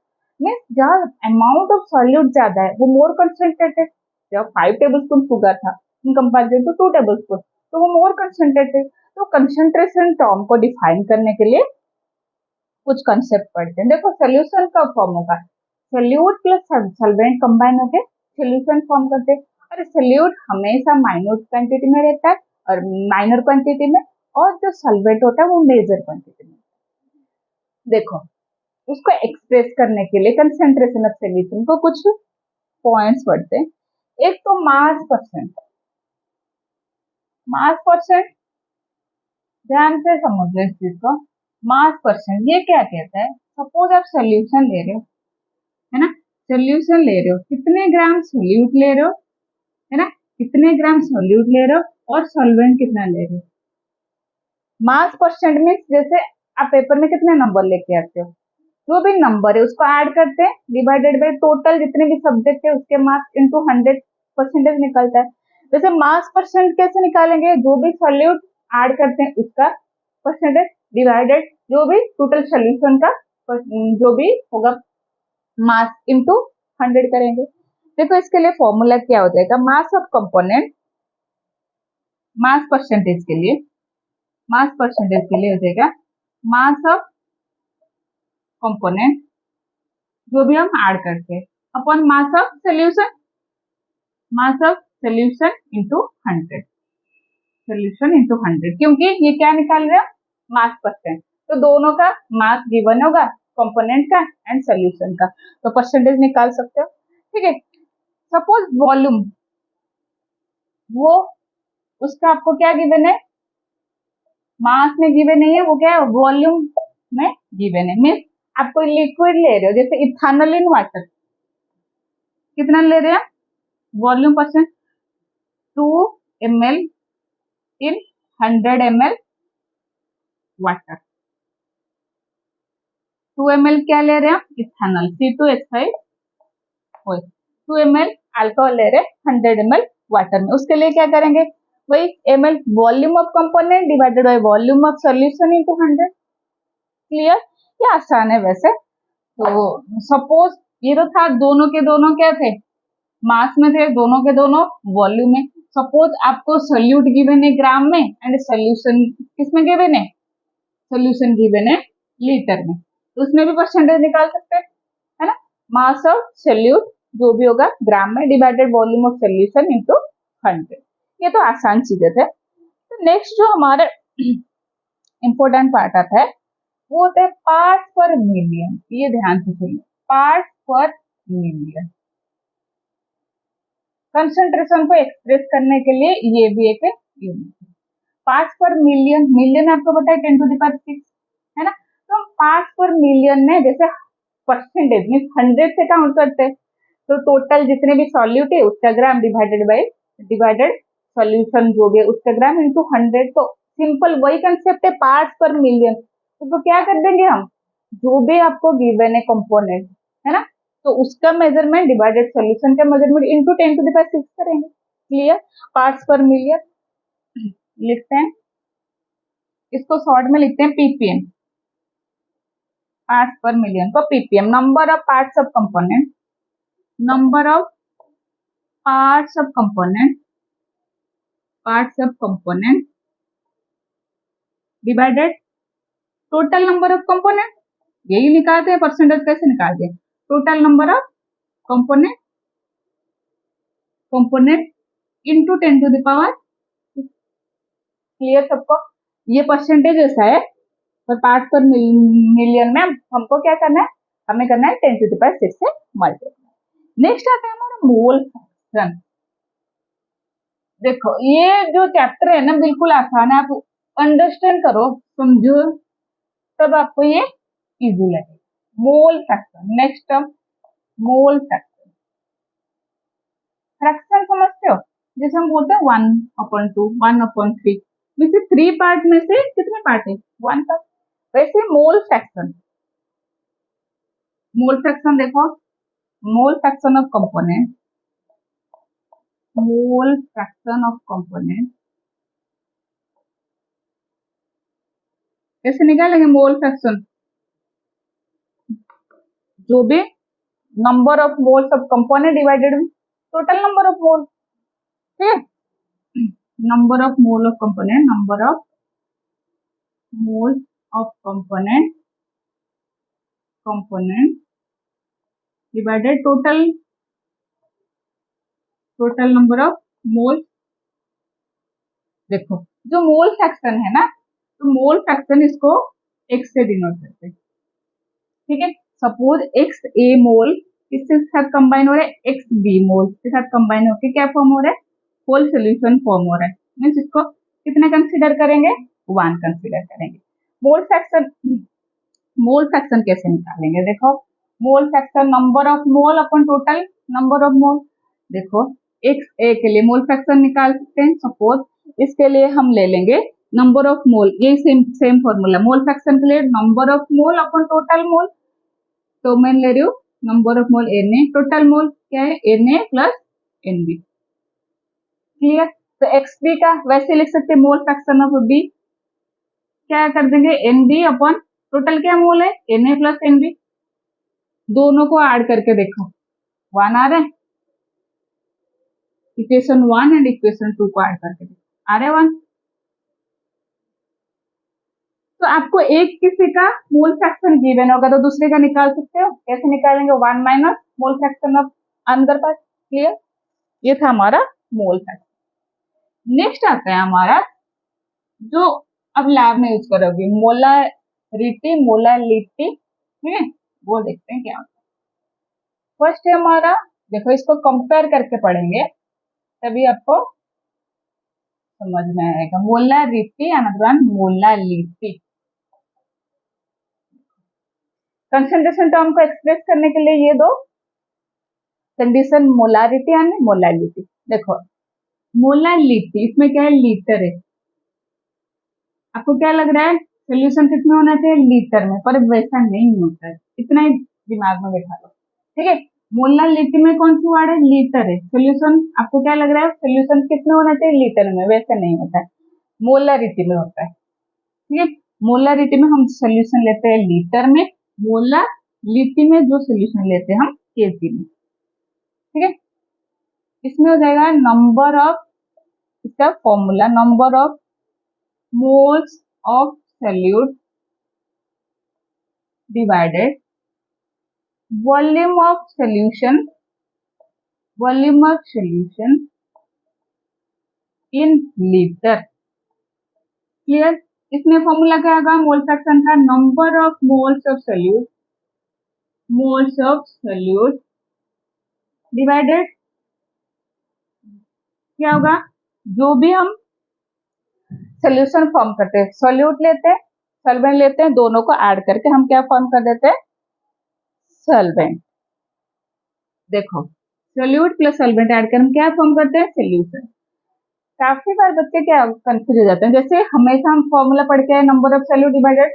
मीन्स जहाँ अमाउंट ऑफ सॉल्यूट ज्यादा है वो मोर कंसेंट्रेटेड। जब 5 टेबलस्पून शुगर था इन कंपेरिजन टू 2 टेबलस्पून, तो वो मोर कंसेंट्रेटेड। तो कंसेंट्रेशन टर्म को डिफाइन करने के लिए कुछ कंसेप्ट पढ़ते हैं। देखो सोल्यूशन का फॉर्म होगा, सोल्यूट प्लस सॉल्वेंट कंबाइन होके सोल्यूशन फॉर्म करते हैं। और सोल्यूट हमेशा माइनर क्वांटिटी में रहता है और माइनर क्वांटिटी में, और जो सॉल्वेंट होता है वो मेजर क्वांटिटी में। देखो उसको एक्सप्रेस करने के लिए कंसेंट्रेशन ऑफ सोल्यूशन को कुछ पॉइंट्स पढ़ते हैं। एक तो मास परसेंट, मास परसेंट ध्यान से समझ लो इस चीज को। मास परसेंट ये क्या कहता है, सपोज आप सोल्यूशन ले रहे हो, है ना, सोल्यूशन ले रहे हो, कितने ग्राम सोल्यूट ले रहे हो, है ना, कितने ग्राम सोल्यूट ले रहे हो और सॉल्वेंट कितना ले रहे हो। मास परसेंट में जैसे आप पेपर में कितने नंबर लेके आते हो, जो भी नंबर है उसको ऐड करते हैं, डिवाइडेड बाय टोटल जितने भी सब्जेक्ट है उसके मार्क्स इनटू 100% निकलता है। वैसे मास परसेंट कैसे निकालेंगे, जो भी सॉल्यूट ऐड करते हैं उसका परसेंटेज डिवाइडेड जो भी टोटल सोल्यूशन का जो भी होगा मास इनटू 100 करेंगे। देखो इसके लिए फॉर्मूला क्या हो जाएगा, mass of component, mass percentage के लिए, मास परसेंटेज के लिए हो जाएगा मास ऑफ कंपोनेंट जो भी हम ऐड करते हैं upon mass of solution, mass of solution into 100, solution into 100, क्योंकि ये क्या निकाल रहे हैं, मास परसेंट। तो दोनों का मास गिवन होगा, कंपोनेंट का एंड सोल्यूशन का, तो परसेंटेज निकाल सकते हो, ठीक है। सपोज वॉल्यूम, वो उसका आपको क्या गिवन है, मास में गिवन नहीं है, वो क्या है वॉल्यूम में गिवन है। मीन्स आप कोई लिक्विड ले रहे हो जैसे इथानॉल इन वाटर, कितना ले रहे हैं वॉल्यूम परसेंट, 2 ml इन 100 ml वाटर। 2 ml क्या ले रहे हैं इथानॉल C2H5O, 2 ml अल्कोहल ले रहे हैं 100 ml वाटर में। उसके लिए क्या करेंगे, वही ml volume of component divided by volume of solution into 100। Clear, ये आसान है वैसे। तो सपोज ये तो था, दोनों के दोनों क्या थे, मास में थे, दोनों के दोनों वॉल्यूम में। सपोज आपको सोल्यूट गिवन है ग्राम में एंड सोल्यूशन किसमें गिवन है, सोल्यूशन गिवन है लीटर में, तो उसमें भी परसेंटेज निकाल सकते हैं, है ना। मास ऑफ सोल्यूट जो भी होगा ग्राम में divided volume of solution into 100। ये तो आसान चीजें थे। तो नेक्स्ट जो हमारे इंपॉर्टेंट पार्ट आता है वो होता है पार्ट्स पर मिलियन। ये ध्यान से सुनिए, पार्ट्स पर मिलियन। कंसंट्रेशन को एक्सप्रेस करने के लिए ये भी एक यूनिट है। पार्ट्स पर मिलियन, मिलियन आपको पता है 10⁶, है ना। तो पार्ट्स पर मिलियन में जैसे परसेंटेज मीन 100 से काउंट करते हैं, तो टोटल जितने भी सॉल्यूट है उसका ग्राम डिवाइडेड सॉल्यूशन जो भी है उसका ग्राम इंटू 100। तो सिंपल वही कंसेप्ट है पार्ट्स पर मिलियन। तो क्या कर देंगे हम, जो भी आपको गिवन है कंपोनेंट, है ना, तो उसका मेजरमेंट डिवाइडेड सॉल्यूशन का मेजरमेंट इनटू 10⁶ करेंगे। क्लियर, पार्ट्स पर मिलियन लिखते हैं, इसको शॉर्ट में लिखते हैं पीपीएम, पार्ट्स पर मिलियन को ppm, number of parts of component, number of parts of component, parts of component divided total number of component. यही निकालते हैं, परसेंटेज कैसे निकालते हैं, total number of component, component into 10⁻। Clear सबको, ये परसेंटेज ऐसा है, पर पार्ट्स पर मिलियन में हमको क्या करना है, हमें करना है 10⁶ से मल्टीप्लाई। नेक्स्ट आता है हमारा मोल फ्रैक्शन। देखो ये जो चैप्टर है ना बिल्कुल आसान है, आप अंडरस्टैंड करो समझो तब आपको ये इजी लगेगा। Mole fraction. Next term mole fraction. Fraction समझते हो, जैसे हम बोलते हैं 1/2, 1/3, वैसे 3 पार्ट में से कितने पार्ट है, 1 पार्ट। वैसे मोल फ्रैक्शन, मोल फ्रैक्शन देखो, mole fraction of component, mole fraction of component कैसे निकालेंगे मोल फ्रैक्शन, जो भी number of moles of component divided total number of मोल, ठीक है, number of mole of component, number of mole of component, component divided total, total number of मोल। देखो जो मोल फ्रैक्शन है ना, तो मोल फ्रैक्शन इसको x से डिनोट करते हैं, ठीक है। सपोज एक्स ए मोल किसके साथ कंबाइन हो रहा है, एक्स बी मोल के साथ कंबाइन होकर क्या फॉर्म हो रहा है, होल सोल्यूशन फॉर्म हो रहा है। मीन्स इसको कितना कंसीडर करेंगे, 1 कंसीडर करेंगे। मोल फ्रैक्शन, मोल फ्रैक्शन कैसे निकालेंगे, देखो mole fraction number of mole अपन टोटल नंबर ऑफ मोल। देखो एक्स ए के लिए मोल फ्रैक्शन निकाल सकते हैं, सपोज इसके लिए हम ले लेंगे नंबर ऑफ मोल, ये same same formula mole fraction के लिए, नंबर ऑफ मोल अपन टोटल मोल। तो मैं ले रही हूँ number of mole n a, total mole क्या है n a plus n b, clear. तो एक्स बी का वैसे लिख सकते हैं मोल फ्रैक्शन ऑफ बी, क्या कर देंगे एन बी अपन टोटल क्या मोल है n a plus n b, दोनों को ऐड करके देखो 1 आ रहा है, इक्वेशन 1 एंड इक्वेशन 2 को ऐड करके देखो आ रहा है 1। तो आपको एक किसी का मोल फ्रैक्शन गिवन होगा तो दूसरे का निकाल सकते हो, कैसे निकालेंगे, 1 minus mole fraction of another part, clear. ये था हमारा मोल फ्रैक्शन। नेक्स्ट आता है हमारा जो अब लैब में यूज करोगे, मोलारिटी, मोलालिटी, ठीक है, वो देखते हैं क्या होता है। फर्स्ट है हमारा, देखो इसको कंपेयर करके पढ़ेंगे तभी आपको समझ में आएगा। Molarity another one molality. Concentration term को एक्सप्रेस करने के लिए ये दो कंडीशन, मोलारिटी एंड मोलालिटी। देखो मोलालिटी इसमें क्या है, लीटर है, आपको क्या लग रहा है सोल्यूशन कितने होना चाहिए, लीटर में, पर वैसा नहीं होता है, इतना ही दिमाग में बैठा लो, ठीक है। मोलालिटी में कौन सी वर्ड है, लीटर है, सोल्यूशन आपको क्या लग रहा है सोल्यूशन कितने होना चाहिए, लीटर में, वैसा नहीं होता है, मोलारिटी में होता है, ठीक है। मोलारिटी में हम सोल्यूशन लेते हैं लीटर में, मोलालिटी में जो सोल्यूशन लेते हैं हम केजी में, ठीक है। इसमें हो जाएगा नंबर ऑफ, इसका formula number of moles of solute divided volume of solution, volume of solution in litre, clear. इसमें फॉर्मूला क्या होगा मोल फ्रैक्शन का, number of moles of solute, moles of solute divided क्या होगा, जो भी हम सोल्यूशन फॉर्म करते हैं, सोल्यूट लेते हैं सॉल्वेंट लेते हैं, दोनों को ऐड करके हम क्या फॉर्म कर देते हैं, सॉल्वेंट। देखो सोल्यूट प्लस सॉल्वेंट ऐड कर हम क्या फॉर्म करते हैं, सोल्यूशन। काफी बार बच्चे क्या कंफ्यूज हो जाते हैं, जैसे हमेशा हम फॉर्मूला पढ़ के number of solute divided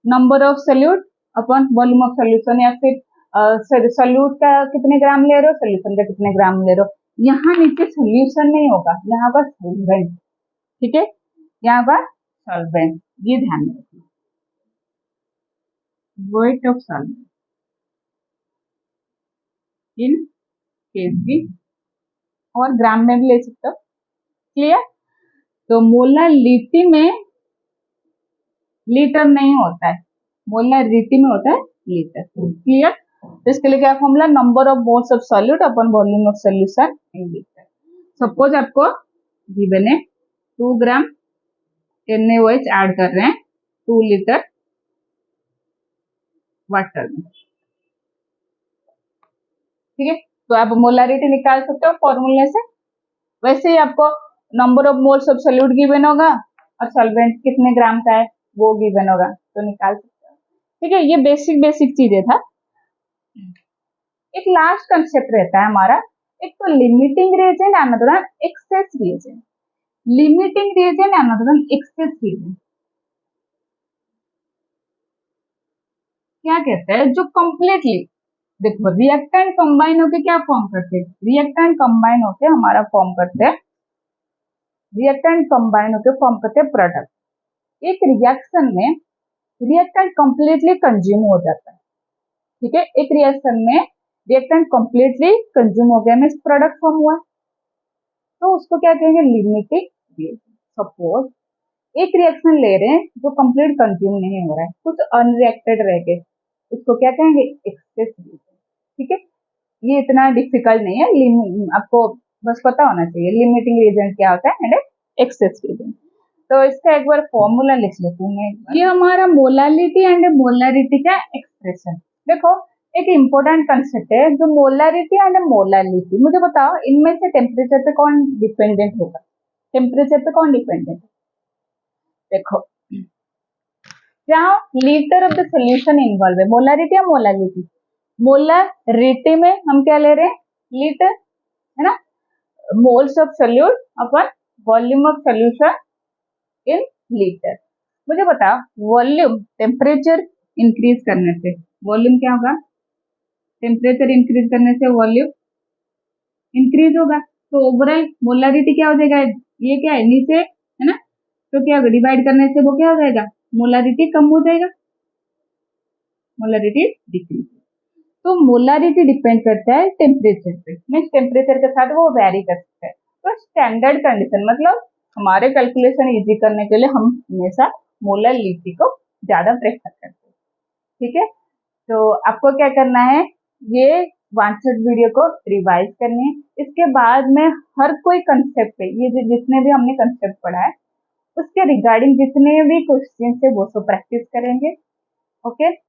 number of solute upon volume of solution, या फिर सोल्यूट का कितने ग्राम ले रहे हो, सोल्यूशन का कितने ग्राम ले रहे हो। यहाँ नीचे सोल्यूशन नहीं होगा, यहाँ पर सॉल्वेंट, ठीक है, यहाँ पर सॉल्वेंट, ये ध्यान में रखना, weight of solvent in KG, और ग्राम में भी ले सकते हो, क्लियर। तो मोलालिटी में लीटर नहीं होता है, मोलारिटी में होता है लीटर, क्लियर। तो इसके लिए क्या formula, number of moles of solute upon volume of solution in litre. Suppose आपको गिवन है 2 ग्राम NaOH ऐड कर रहे हैं 2 लीटर वाटर में, ठीक है। तो आप मोलारिटी निकाल सकते हो फॉर्मूले से, वैसे ही आपको number of moles of solute given होगा और सॉल्वेंट कितने ग्राम का है वो गिवन होगा, तो निकाल सकते हो। ठीक है, ये बेसिक बेसिक चीजें था। एक लास्ट कंसेप्ट रहता है हमारा, एक तो limiting reagent, another one access reagent. Limiting reagent, another one access reagent. क्या कहते हैं, जो कंप्लीटली, देखो रिएक्टेंट कंबाइन होके क्या फॉर्म करते हैं, रिएक्टेंट कंबाइन होके हमारा फॉर्म करते हैं, रिएक्टेंट कंबाइन होके फॉर्म करते हैं प्रोडक्ट। एक रिएक्शन में रिएक्टेंट कंप्लीटली कंज्यूम हो जाता है, ठीक है, एक रिएक्शन में रिएक्टेंट कंप्लीटली कंज्यूम हो गया, मीन्स प्रोडक्ट फॉर्म हुआ, तो उसको क्या कहेंगे, लिमिटिंग रिएक्शन। सपोज एक रिएक्शन ले रहे हैं जो कंप्लीट कंज्यूम नहीं हो रहा है, कुछ अनरिएक्टेड रह गए, उसको क्या कहेंगे, एक्सेस रिएक्शन। ठीक है, ये इतना डिफिकल्ट नहीं है, आपको बस पता होना चाहिए लिमिटिंग रिएजेंट क्या होता है एंड एक्सेस रिएजेंट। तो इसका एक बार फॉर्मूला लिख लेती हूँ मैं, ये हमारा मोलालिटी एंड मोलारिटी का एक्सप्रेशन। देखो एक इम्पोर्टेंट कंसेप्ट है जो मोलारिटी एंड मोलालिटी, मुझे बताओ इनमें से टेम्परेचर पे कौन डिपेंडेंट होगा, टेम्परेचर पे कौन डिपेंडेंट है? देखो जहाँ litre of the solution involve है, मोलारिटी या मोलालिटी, मोलारिटी में हम क्या ले रहे हैं, लीटर, है ना, moles of solute upon volume of solution in litre. मुझे बताओ वॉल्यूम टेम्परेचर इंक्रीज करने से वॉल्यूम क्या होगा, टेम्परेचर इंक्रीज करने से वॉल्यूम इंक्रीज होगा, तो ओवरऑल मोलारिटी क्या हो जाएगा, ये क्या है नीचे, है ना, तो क्या होगा, डिवाइड करने से वो क्या हो जाएगा, मोलारिटी कम हो जाएगा, मोलारिटी डिक्रीज। तो मोलारिटी डिपेंड करता है टेम्परेचर पे, मीन्स टेम्परेचर के साथ वो वेरी कर सकता है। तो स्टैंडर्ड कंडीशन मतलब हमारे कैलकुलेशन इजी करने के लिए हम हमेशा मोलारिटी को ज्यादा प्रेफर करते हैं। ठीक है, तो आपको क्या करना है, ये वांछित वीडियो को रिवाइज करनी है, इसके बाद में हर कोई कंसेप्ट पे, ये जितने भी हमने कंसेप्ट पढ़ा है उसके रिगार्डिंग जितने भी क्वेश्चन है वो सब प्रैक्टिस करेंगे। ओके।